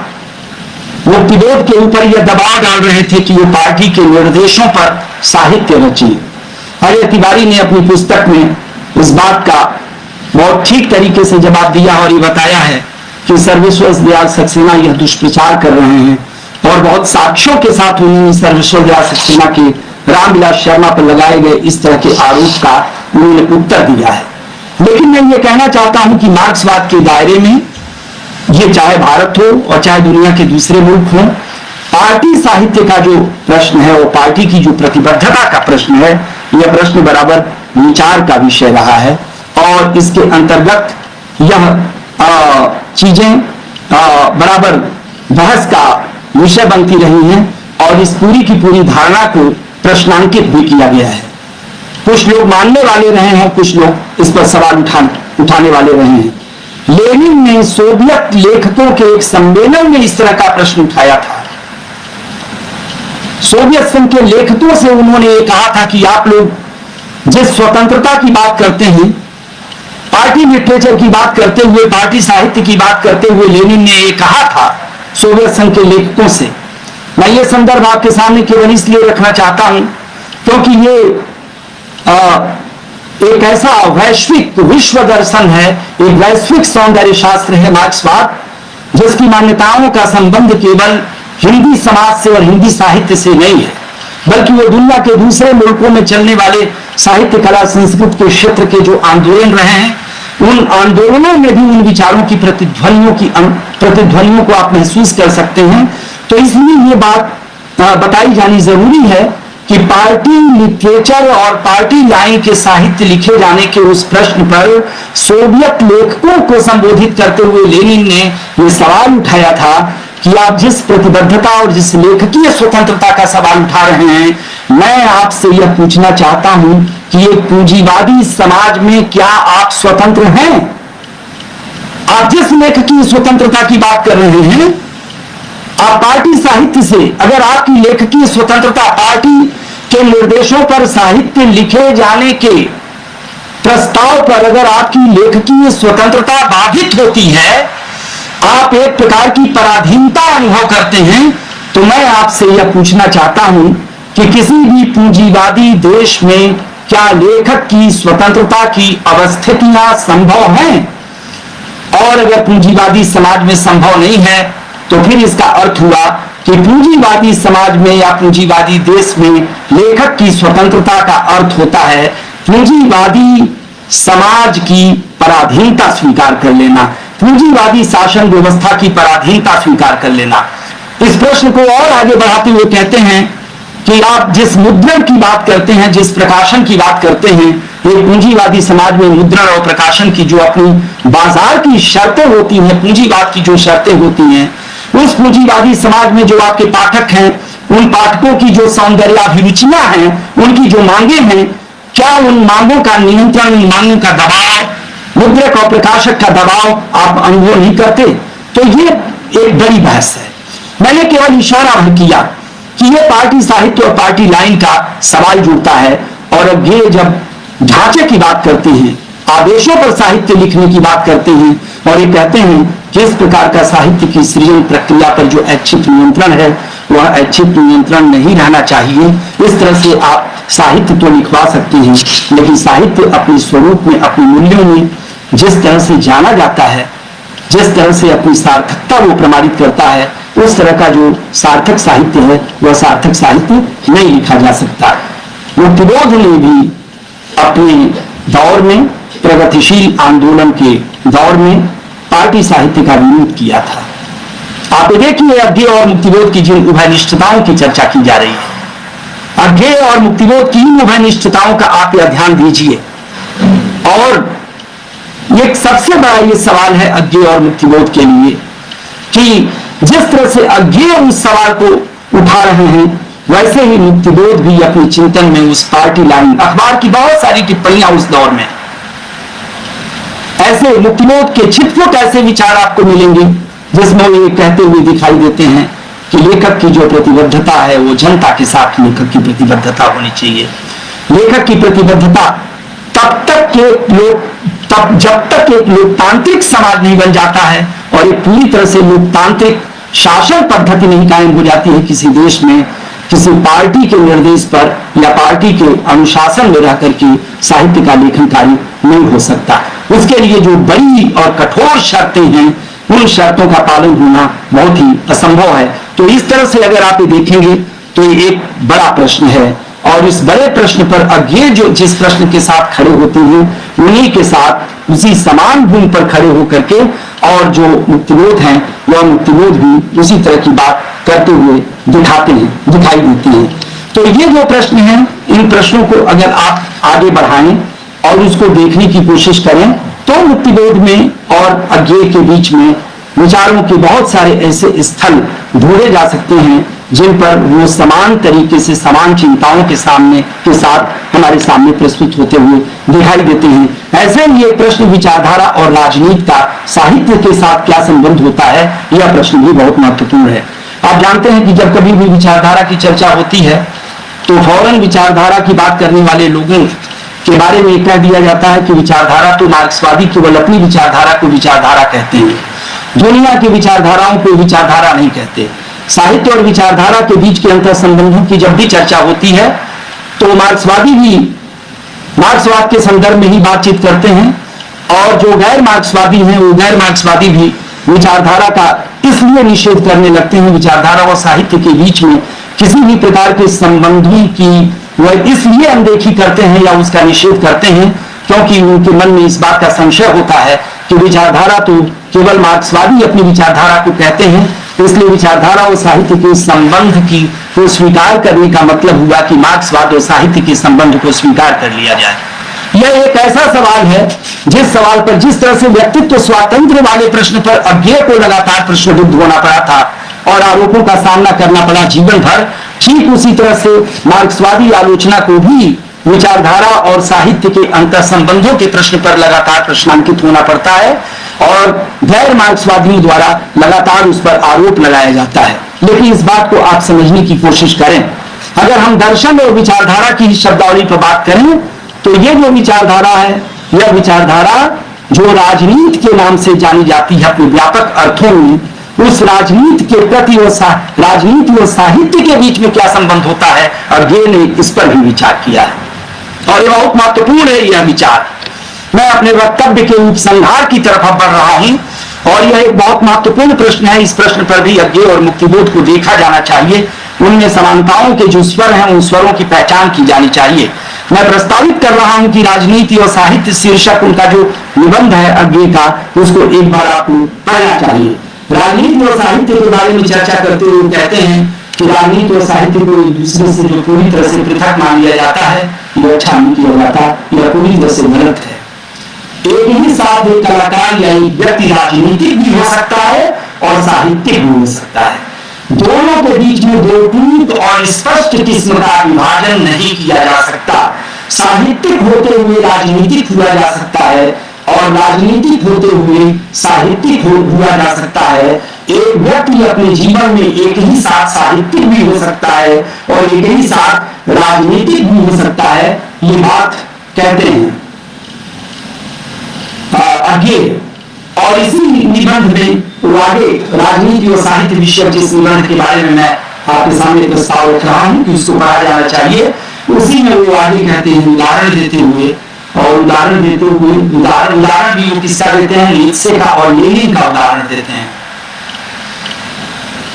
मुक्तिबोध के ऊपर यह दबाव डाल रहे थे कि वो पार्टी के निर्देशों पर साहित्य रचे। अजय तिवारी ने अपनी पुस्तक में इस बात का बहुत ठीक तरीके से जवाब दिया और ये बताया है कि सर विश्वदयाल सक्सेना यह दुष्प्रचार कर रहे हैं और बहुत साक्ष्यों के साथ उन्होंने सर विश्वदयाल सक्सेना के रामविलास शर्मा पर लगाए गए इस तरह के आरोप का उन्होंने उत्तर दिया है। लेकिन मैं ये कहना चाहता हूं कि मार्क्सवाद के दायरे में ये चाहे भारत हो और चाहे दुनिया के दूसरे मुल्क हो, पार्टी साहित्य का जो प्रश्न है, वो पार्टी की जो प्रतिबद्धता का प्रश्न है, यह प्रश्न बराबर विचार का विषय रहा है और इसके अंतर्गत यह चीजें बराबर बहस का विषय बनती रही हैं और इस पूरी की पूरी धारणा को प्रश्नांकित भी किया गया है। कुछ लोग मानने वाले रहे हैं, कुछ लोग इस पर सवाल उठाने वाले रहे हैं। लेनिन ने सोवियत लेखकों के एक सम्मेलन में इस तरह का प्रश्न उठाया था। सोवियत संघ के लेखकों से उन्होंने ये कहा था कि आप लोग जिस स्वतंत्रता की बात करते हैं, पार्टी लिटरेचर की बात करते हुए, पार्टी साहित्य की बात करते हुए लेनिन ने ये कहा था सोवियत संघ के लेखकों से। मैं ये संदर्भ आपके सामने केवल इसलिए रखना चाहता हूं क्योंकि ये एक ऐसा वैश्विक विश्व दर्शन है, एक वैश्विक सौंदर्य शास्त्र है मार्क्सवाद, जिसकी मान्यताओं का संबंध केवल हिंदी समाज से और हिंदी साहित्य से नहीं है, बल्कि वो दुनिया के दूसरे मुल्कों में चलने वाले साहित्य, कला, संस्कृत के क्षेत्र के जो आंदोलन रहे हैं, उन आंदोलनों में भी उन विचारों की प्रतिध्वनियों को आप महसूस कर सकते हैं। तो इसलिए ये बात बताई जानी जरूरी है कि पार्टी लिटरेचर और पार्टी लाइन के साहित्य लिखे जाने के उस प्रश्न पर सोवियत लेखकों को संबोधित करते हुए लेनिन ने यह सवाल उठाया था कि आप जिस प्रतिबद्धता और जिस लेखकीय स्वतंत्रता का सवाल उठा रहे हैं, मैं आपसे यह पूछना चाहता हूं कि एक पूंजीवादी समाज में क्या आप स्वतंत्र हैं? आप जिस लेखकीय स्वतंत्रता की बात कर रहे हैं, आप पार्टी साहित्य से, अगर आपकी लेखकीय स्वतंत्रता पार्टी के निर्देशों पर साहित्य लिखे जाने के प्रस्ताव पर अगर आपकी लेखकीय स्वतंत्रता बाधित होती है, आप एक प्रकार की पराधीनता अनुभव करते हैं, तो मैं आपसे यह पूछना चाहता हूं कि किसी भी पूंजीवादी देश में क्या लेखक की स्वतंत्रता की अवस्थितियां संभव हैं? और अगर पूंजीवादी समाज में संभव नहीं है, तो फिर इसका अर्थ हुआ कि पूंजीवादी समाज में या पूंजीवादी देश में लेखक की स्वतंत्रता का अर्थ होता है पूंजीवादी समाज की पराधीनता स्वीकार कर लेना, पूंजीवादी शासन व्यवस्था की पराधीनता स्वीकार कर लेना। इस प्रश्न को और आगे बढ़ाते हुए कहते हैं कि आप जिस मुद्रण की बात करते हैं, जिस प्रकाशन की बात करते हैं, ये पूंजीवादी समाज में मुद्रण और प्रकाशन की जो अपनी बाजार की शर्तें होती हैं, पूंजीवाद की जो शर्तें होती हैं, उस पूंजीवादी समाज में जो आपके पाठक हैं, उन पाठकों की जो सौंदर्याभिरुचियां हैं, उनकी जो मांगे हैं, क्या उन मांगों का नियंत्रण, उन मांगों का दबाव, मुद्रक और प्रकाशक का दबाव आप अनुभव नहीं करते? तो ये एक बड़ी बहस है। मैंने केवल इशारा किया कि ये पार्टी साहित्य और पार्टी लाइन का सवाल जुड़ता है। और अब ये जब ढांचे की बात करते हैं, आदेशों पर साहित्य लिखने की बात करते हैं और ये कहते हैं कि इस प्रकार का साहित्य की सृजन प्रक्रिया पर जो ऐच्छिक नियंत्रण है, वह ऐच्छिक नियंत्रण नहीं रहना चाहिए। इस तरह से आप साहित्य तो लिखवा सकते हैं, लेकिन साहित्य अपने स्वरूप में, अपने मूल्यों में जिस तरह से जाना जाता है, जिस तरह से अपनी सार्थकता वो प्रमाणित करता है, उस तरह का जो सार्थक साहित्य है, वह सार्थक साहित्य नहीं लिखा जा सकता। मुक्तिबोध ने भी अपने दौर में, प्रगतिशील आंदोलन के दौर में, पार्टी साहित्य का विरोध किया था। आप देखिए अज्ञेय और मुक्तिबोध की जिन उभयनिष्ठताओं की चर्चा की जा रही है, अज्ञेय और मुक्तिबोध की इन उभयनिष्ठताओं का आप यह ध्यान दीजिए। और एक सबसे बड़ा ये सवाल है अज्ञेय और मुक्तिबोध के लिए कि जिस तरह से अज्ञेय उस सवाल को उठा रहे हैं, वैसे ही मुक्तिबोध भी अपने चिंतन में उस पार्टी लाइन, अखबार की बहुत सारी टिप्पणियां उस दौर में, ऐसे मुक्तिबोध के छिटपुट ऐसे विचार आपको मिलेंगे जिसमें वे कहते हुए दिखाई देते हैं कि लेखक की जो प्रतिबद्धता है वो जनता के साथ लेखक की प्रतिबद्धता होनी चाहिए। लेखक की प्रतिबद्धता तब तक के लोग जब तक एक लोकतांत्रिक समाज नहीं बन जाता है और एक पूरी तरह से लोकतांत्रिक शासन पद्धति नहीं कायम हो जाती है किसी देश में, किसी पार्टी के निर्देश पर या पार्टी के अनुशासन में रहकर के साहित्य का लेखन कार्य नहीं हो सकता। उसके लिए जो बड़ी और कठोर शर्तें हैं, उन शर्तों का पालन होना बहुत ही असंभव है। तो इस तरह से अगर आप ये देखेंगे तो ये एक बड़ा प्रश्न है, और इस बड़े प्रश्न पर अज्ञेय जो जिस प्रश्न के साथ खड़े होते हैं, उन्हीं के साथ उसी समान भूमि पर खड़े होकर के और जो मुक्तिबोध हैं वह मुक्तिबोध भी उसी तरह की बात करते हुए दिखाई देते हैं। तो ये जो प्रश्न हैं, इन प्रश्नों को अगर आप आगे बढ़ाएं और उसको देखने की कोशिश करें तो मुक्तिबोध में और अज्ञेय के बीच में विचारों के बहुत सारे ऐसे स्थल ढूंढे जा सकते हैं जिन पर वो समान तरीके से समान चिंताओं के साथ हमारे सामने प्रस्तुत होते हुए दिखाई देते हैं। ऐसे ही ये प्रश्न विचारधारा और राजनीति का साहित्य के साथ क्या संबंध होता है, यह प्रश्न भी बहुत महत्वपूर्ण है। आप जानते हैं कि जब कभी भी विचारधारा की चर्चा होती है तो फौरन विचारधारा की बात करने वाले लोगों के बारे में कह दिया जाता है कि विचारधारा तो मार्क्सवादी केवल अपनी विचारधारा को विचारधारा कहते हैं, दुनिया की विचारधाराओं को विचारधारा नहीं कहते। साहित्य और विचारधारा के बीच के अंतर संबंधों की जब भी चर्चा होती है तो मार्क्सवादी भी मार्क्सवाद के संदर्भ में ही बातचीत करते हैं, और जो गैर मार्क्सवादी हैं वो गैर मार्क्सवादी भी विचारधारा का इसलिए निषेध करने लगते हैं, विचारधारा और साहित्य के बीच में किसी भी प्रकार के संबंधों की वह इसलिए अनदेखी करते हैं या उसका निषेध करते हैं क्योंकि उनके मन में इस बात का संशय होता है कि विचारधारा तो केवल मार्क्सवादी अपनी विचारधारा को कहते हैं, इसलिए विचारधारा और साहित्य के संबंध की को स्वीकार करने का मतलब हुआ कि मार्क्सवाद और साहित्य के संबंध को स्वीकार कर लिया जाए। यह एक ऐसा सवाल है जिस सवाल पर जिस तरह से व्यक्तित्व स्वातंत्र वाले प्रश्न पर अज्ञेय को लगातार प्रश्नबिद्ध होना पड़ा था और आरोपों का सामना करना पड़ा जीवन भर, ठीक उसी तरह से मार्क्सवादी आलोचना को भी विचारधारा और साहित्य के अंतर संबंधों के प्रश्न पर लगातार प्रश्नांकित होना पड़ता है और गैर मार्क्सवादियों द्वारा लगातार उस पर आरोप लगाया जाता है। लेकिन इस बात को आप समझने की कोशिश करें, अगर हम दर्शन और विचारधारा की शब्दावली पर बात करें तो ये जो विचारधारा है, यह विचारधारा जो राजनीति के नाम से जानी जाती है अपने व्यापक अर्थों में, उस राजनीति के प्रति और राजनीति और साहित्य के बीच में क्या संबंध होता है, अज्ञेय ने इस पर भी विचार किया है और यह बहुत महत्वपूर्ण है। यह विचार मैं अपने वक्तव्य के उपसंहार की तरफ बढ़ रहा हूं और यह एक बहुत महत्वपूर्ण प्रश्न है। इस प्रश्न पर भी अज्ञेय और मुक्तिबोध को देखा जाना चाहिए, उनमें समानताओं के जो स्वर हैं उन स्वरों की पहचान की जानी चाहिए। मैं प्रस्तावित कर रहा हूं कि राजनीति और साहित्य शीर्षक उनका जो निबंध है अज्ञेय का, उसको एक बार आपको पढ़ना चाहिए। राजनीति और साहित्य के बारे में चर्चा करते हुए कहते हैं कि राजनीति और साहित्य को एक दूसरे से जो पूरी तरह से पृथक मान लिया जाता है, यह अच्छा नहीं किया जाता, यह पूरी तरह से गलत है। एक ही साथ एक कलाकार या एक व्यक्ति राजनीतिक भी हो सकता है और साहित्यिक भी हो सकता है। दोनों के बीच में दो टूट और स्पष्ट किस्म का विभाजन नहीं किया जा सकता। साहित्यिक होते हुए राजनीतिक हुआ जा सकता है और राजनीतिक होते हुए साहित्यिक हुआ जा सकता है। एक व्यक्ति अपने जीवन में एक ही साथ साहित्यिक भी हो सकता है और एक ही साथ राजनीतिक भी हो सकता है। ये बात कहते हैं अज्ञेय। और इसी निबंध में वो आगे राजनीति और साहित्य विषय जिस निबंध के बारे में मैं आपके सामने प्रस्ताव रख रहा हूं कि उसको पढ़ा जाना चाहिए, उसी में वो आगे कहते हैं उदाहरण देते हुए उदाहरण भी वो किसका देते हैं, नीत्शे का और लेनिन का उदाहरण देते हैं।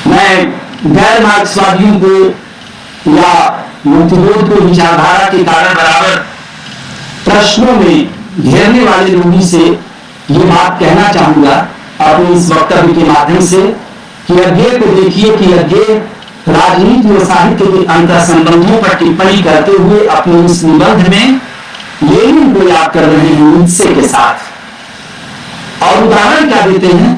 मैं गैर मार्क्सवादियों को या मुक्तिबोध को विचारधारा के कारण बराबर प्रश्नों में घेरने वाले लोगों से ये बात कहना चाहूंगा अपने इस वक्तव्य के माध्यम से कि अज्ञे को देखिए कि अज्ञे राजनीति और साहित्य के अंतर संबंधों पर टिप्पणी करते हुए अपने इस निबंध में लेनिन को याद कर रहे हैं नीत्शे के साथ। और उदाहरण क्या देते हैं,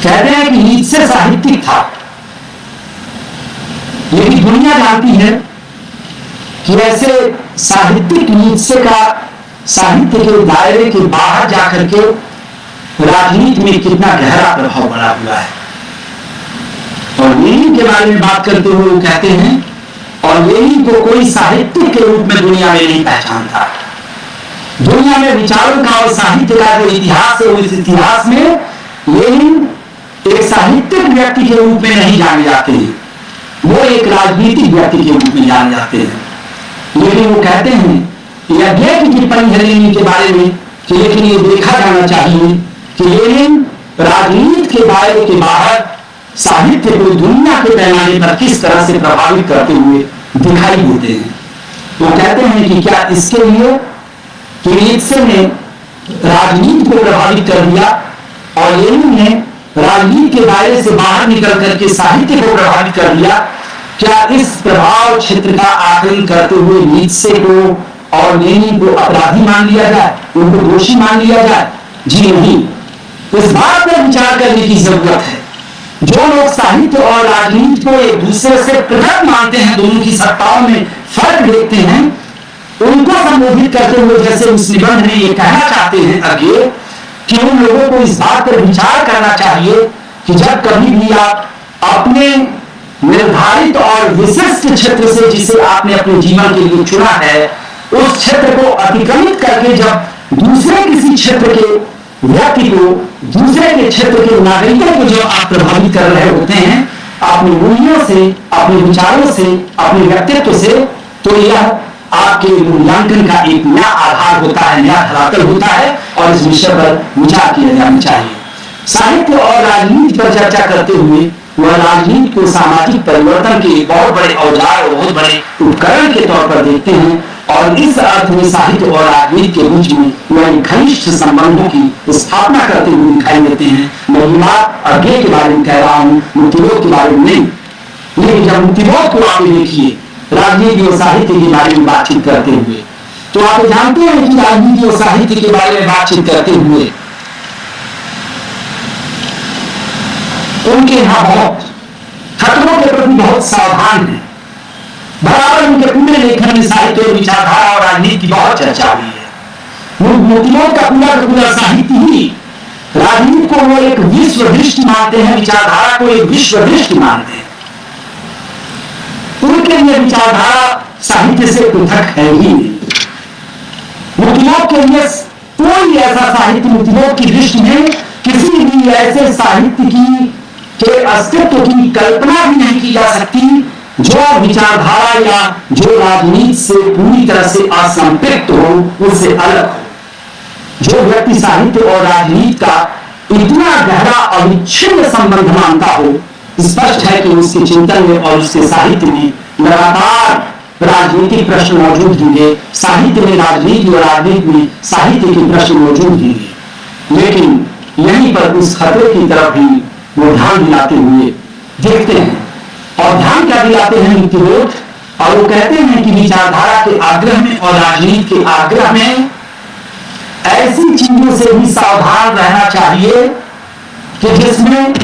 कहते हैं कि नीत्शे साहित्यिक था, लेकिन दुनिया जानती है कि ऐसे साहित्यिक नीत्शे का साहित्य के दायरे के बाहर जाकर के राजनीति में कितना गहरा प्रभाव पड़ा हुआ है। और लेनिन के बारे में बात करते हुए वो कहते हैं, और लेनिन को कोई साहित्यिक के रूप में दुनिया में नहीं पहचानता। दुनिया में विचारों का और साहित्य का जो इतिहास है, उस इतिहास में लेनिन एक साहित्यिक व्यक्ति के रूप में नहीं जाने जाते हैं, वो एक राजनीतिक व्यक्ति के रूप में जाने जाते हैं। लेकिन वो कहते हैं यज्ञ की टिप्पणी है लेनिन के बारे में कि लेकिन ये देखा जाना चाहिए कि लेनिन राजनीति के दायरे के बाहर साहित्य को दुनिया के पैमाने पर किस तरह से प्रभावित करते हुए दिखाई देते हैं। वो कहते हैं कि क्या इसके लिए कि नीत्शे ने राजनीति को प्रभावित कर दिया और लेनिन ने राजनीति के दायरे से बाहर निकल करके साहित्य को प्रभावित कर दिया, क्या इस प्रभाव क्षेत्र का आकलन करते हुए नीत्शे को और लेनिन को अपराधी मान लिया जाए, उनको दोषी मान लिया जाए? जी नहीं। इस बात पर विचार करने की जरूरत है। जो लोग साहित्य और राजनीति को एक दूसरे से पृथक मानते हैं, दोनों की सत्ताओं में फर्क देखते हैं, उनको संबोधित करते हुए जैसे उस निबंध में ये कहना चाहते हैं आगे कि उन लोगों को इस बात पर विचार करना चाहिए कि जब कभी भी आप अपने निर्धारित और विशिष्ट क्षेत्र से, जिसे आपने अपने जीवन के लिए चुना है, उस क्षेत्र को अतिक्रमित करके जब दूसरे किसी क्षेत्र के व्यक्ति को, दूसरे के क्षेत्र के नागरिकों को जब आप प्रभावित कर रहे होते हैं अपने मूल्यों से, अपने विचारों से, अपने व्यक्तित्व से, तो यह आपके मूल्यांकन का एक नया आधार होता है, नया धरातल होता है और इस विषय पर विचार किया जाना चाहिए। साहित्य और राजनीति पर चर्चा करते हुए वह राजनीति को सामाजिक परिवर्तन के बहुत बड़े औजार और बहुत बड़े उपकरण के तौर पर देखते हैं और इस अर्थ में साहित्य और राजनीति के बीच में वह घनिष्ठ संबंधों की स्थापना करते हुए दिखाई देते हैं। मैं ये बात अज्ञे के बारे में कह रहा हूँ, मुक्तिबोध के बारे में नहीं। लेकिन जब मुक्तिबोध को आप देखिए राजनीति और साहित्य के बारे में बातचीत करते हुए, तो आप जानते हैं कि राजनीति और साहित्य के बारे में बातचीत करते हुए उनके यहाँ बहुत खतरों के प्रति बहुत सावधान है। बराबर उनके पूरे लेखन में साहित्य और विचारधारा और राजनीति की बहुत चर्चा हुई है। मुक्तिबोध का पूरा साहित्य ही राजनीति को वो एक विश्व दृष्टि मानते हैं, विचारधारा को एक विश्व दृष्टि मानते हैं। उनके लिए विचारधारा साहित्य से पृथक है ही नहीं। मुक्तिबोध के लिए कोई ऐसा साहित्य, मुक्तिबोध की दृष्टि में किसी भी ऐसे साहित्य की के अस्तित्व की कल्पना भी नहीं की जा सकती जो विचारधारा या जो राजनीति से पूरी तरह से असंपृक्त हो, उससे अलग हो। जो व्यक्ति साहित्य और राजनीति का इतना गहरा अविच्छिन्न संबंध मानता हो, स्पष्ट है कि उसके चिंतन में और उसके साहित्य में लगातार राजनीतिक प्रश्न मौजूद होंगे, साहित्य में राजनीति और राजनीति में साहित्य के प्रश्न मौजूद होंगे। लेकिन यहीं पर उस खतरे की तरफ भी वो ध्यान दिलाते हुए देखते हैं। और ध्यान क्या दिलाते हैं मुक्तिबोध, और वो कहते हैं कि विचारधारा के आग्रह में और राजनीति के आग्रह में ऐसी चीजों से भी सावधान रहना चाहिए कि जिसमें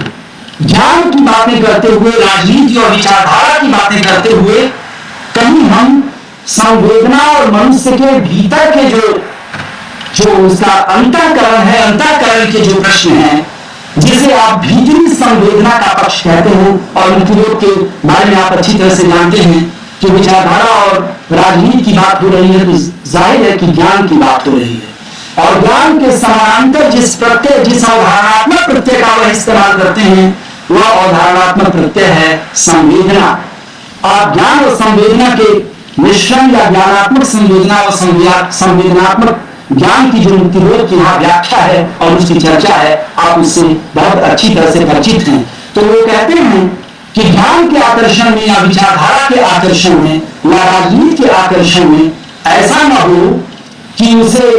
ज्ञान की बातें करते हुए, राजनीति और विचारधारा की बातें करते हुए कहीं हम संवेदना और मनुष्य के भीतर के जो उसका अंतःकरण है, अंतःकरण के जो प्रश्न हैं, जिसे आप भीतरी संवेदना का पक्ष कहते हैं, और मुक्तिबोध के बारे में आप अच्छी तरह से जानते हैं कि विचारधारा और राजनीति की बात हो रही है, तो जाहिर है कि ज्ञान की बात हो रही है। और ज्ञान के समानांतर जिस अवधारणात्मक प्रत्यय का वह इस्तेमाल करते हैं, वह अवधारणात्मक प्रत्यय है संवेदना। आप ज्ञान और संवेदना के मिश्रण या ज्ञानात्मक संवेदना और संवेदनात्मक ज्ञान की जो मुक्तिबोध की यहाँ व्याख्या है और उसकी चर्चा है, आप उससे बहुत अच्छी तरह से परिचित हैं। तो वो कहते हैं कि ज्ञान के आकर्षण में या विचारधारा के आकर्षण में या राजनीति के आकर्षण में ऐसा न हो कि उसे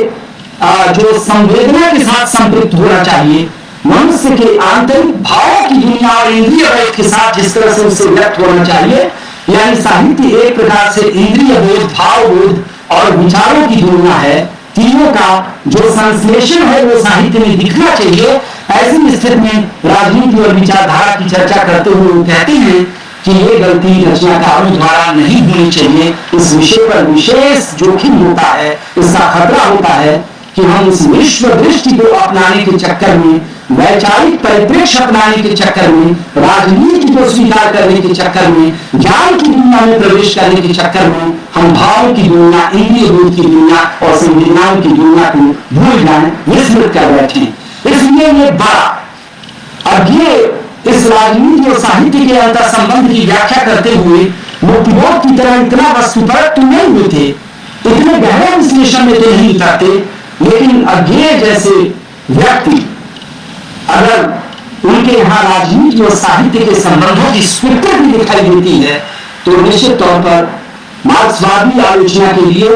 जो संवेदना के साथ संपृक्त होना चाहिए, मनुष्य के आंतरिक भावों की दुनिया और इंद्रिय बोध के साथ जिस तरह से उसे व्यक्त होना चाहिए, यानी साहित्य एक प्रकार से इंद्रिय बोध, भाव बोध और विचारों की दुनिया है। तीनों का जो संश्लेषण है वो साहित्य में दिखना चाहिए। ऐसी स्थिति में राजनीति और विचारधारा की चर्चा करते हुए वो कहते हैं कि ये गलती रचनाकारों द्वारा नहीं होनी चाहिए। इस विषय पर विशेष जोखिम होता है, इसका खतरा होता है कि हम इस विश्व दृष्टि को अपनाने के चक्कर में, वैचारिक परिप्रेक्ष्य अपनाने के चक्कर में, राजनीति को स्वीकार करने के चक्कर में, ज्ञान की दुनिया में प्रवेश करने के चक्कर में हम भावों की दुनिया, इंद्रिय बोध की दुनिया और संवेदनाओं की दुनिया को भूल जाएं, विस्मृत कर बैठे। इसलिए ये बड़ा अब ये इस राजनीति और साहित्य के अंतर संबंध की व्याख्या करते हुए मुक्तिबोध की तरह इतना वस्तुपरक तो नहीं हुए थे, इतने गहरे विश्लेषण में तो नहीं उतरते, लेकिन अज्ञेय जैसे व्यक्ति अगर उनके यहाँ राजनीति और साहित्य के संबंधों की स्वीकृति दिखाई देती है तो निश्चित तौर पर मार्क्सवादी आलोचना के लिए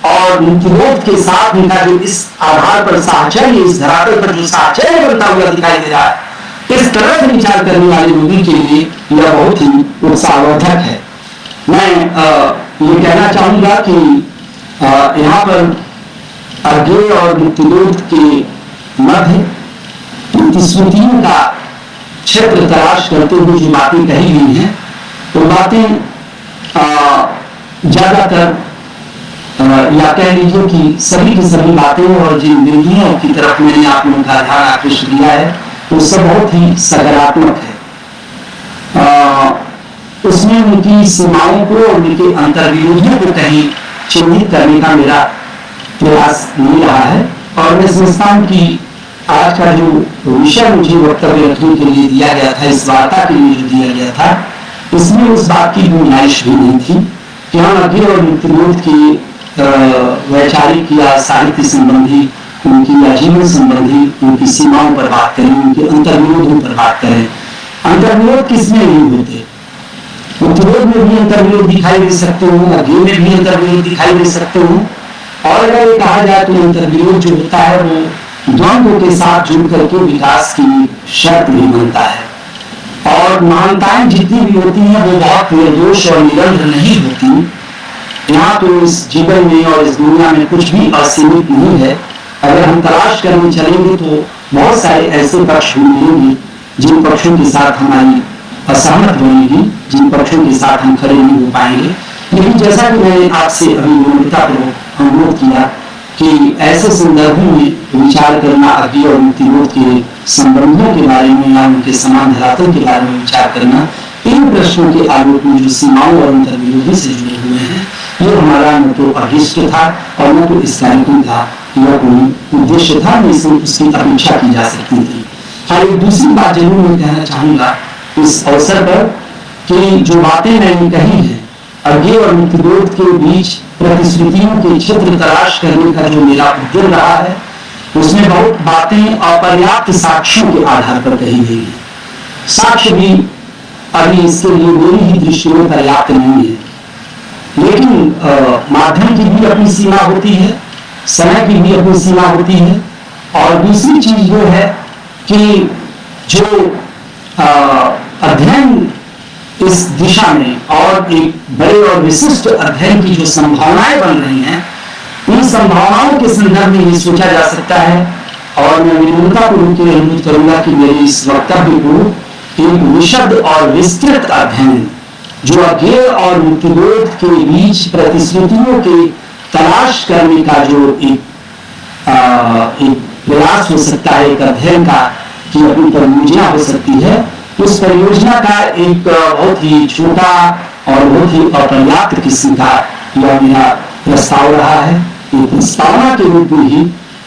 और मुक्तिबोध के साथ उनका जो इस आधार पर साहचर्य, इस धरातल पर जो साहचर्य बनता हुआ दिखाई दे रहा है, इस तरह से विचार करने वाले लोगों के लिए यह बहुत ही उत्साहवर्धक है। मैं ये कहना चाहूंगा कि यहाँ पर अज्ञेय और मुक्तिबोध के मध्य स्मृतियों का क्षेत्र तलाश करते हुए जो बातें कही गई हैं, वो बातें ज्यादातर या कह लीजिए कि सभी की सभी बातें और जिन बिंदुओं की तरफ मैंने आप लोगों का ध्यान आकृष्ट किया है वो सब बहुत ही सकारात्मक है। उसमें उनकी सीमाओं को और उनके अंतर्विरोधों को कहीं चिन्हित करने का मेरा प्रयास नहीं रहा है। और मैं समझता हूं कि आज का जो विषय मुझे वक्तव्य रखने के लिए दिया गया था, इस वार्ता के लिए जो दिया गया था, इसमें उस बात की गुंजाइश भी नहीं थी कि हम अज्ञेय और मुक्तिबोध की वैचारिक या साहित्य संबंधी, उनकी आजीवन संबंधी, उनकी सीमाओं पर बात करें, उनके अंतर्विरोधों पर बात करें। अंतर्विरोध किसमें नहीं होते? मुक्तिबोध में भी अंतर्विरोध दिखाई दे सकते हो, अज्ञेय में भी अंतर्विरोध दिखाई दे सकते हो। और अगर ये कहा जाए तो अंतर्विरोध जो होता है वो द्वंद्व के साथ जुड़ करके विकास की शर्त भी बनता है। और मान्यताएं जितनी भी होती हैं वो बहुत निर्दोष और निरंतर नहीं होती। यहाँ तो इस जीवन में और इस दुनिया में कुछ भी असीमित नहीं है। अगर हम तलाश करने चलेंगे तो बहुत सारे ऐसे पक्ष भी मिलेंगे जिन पक्षों के साथ हमारी असहमत बनेगी, जिन पक्षों के साथ हम खड़े नहीं हो पाएंगे। लेकिन जैसा कि मैंने आपसे अभी विनम्रतापूर्वक अनुरोध किया कि ऐसे संदर्भों में विचार करना, अज्ञेय और मुक्तिबोध के संबंधों के बारे में या उनके समान धरातल के बारे में विचार करना, इन प्रश्नों के आलोक में जो सीमाओं और अंतर्विरोधी से जुड़े हुए हैं, ये हमारा न तो अभिष्ट था और न तो इस कार्यक्रम का यह कोई उद्देश्य था, न इसमें उसकी अपेक्षा की जा सकती थी। और एक दूसरी बात जरूर मैं कहना चाहूंगा इस अवसर पर कि जो बातें मैंने कही हैं अज्ञेय और मुक्तिबोध के बीच प्रतिश्रुतियों के क्षेत्र तलाश करने का जो मेरा उद्यम रहा है, उसमें बहुत बातें अपर्याप्त साक्ष्यों के आधार पर कही गई है। साक्ष्य भी अभी इसके लिए मेरी ही दृष्टि में पर्याप्त नहीं है, लेकिन माध्यम की भी अपनी सीमा होती है, समय की भी अपनी सीमा होती है। और दूसरी चीज वो है कि जो अध्ययन इस दिशा में और एक बड़े और विशिष्ट अध्ययन की जो संभावनाएं बन रही हैं, उन संभावनाओं के संदर्भ में ये सोचा जा सकता है। और मैं विनम्रतापूर्वक अनुरोध करूंगा कि मेरे इस वक्तव्य को एक विशद और विस्तृत अध्ययन जो अज्ञेय और मुक्तिबोध के बीच प्रतिश्रुतियों के तलाश करने का जो एक प्रयास हो सकता है, एक अध्ययन का कि अपनी परियोजना हो सकती है, उस परियोजना का एक बहुत ही छोटा और बहुत ही अपर्याप्त किस्म का यह मेरा प्रस्ताव रहा है। ये प्रस्तावना के रूप में ही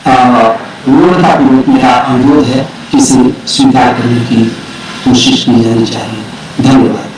विनम्रतापूर्वक मेरा अनुरोध है कि इसे स्वीकार करने की कोशिश की जानी चाहिए। धन्यवाद।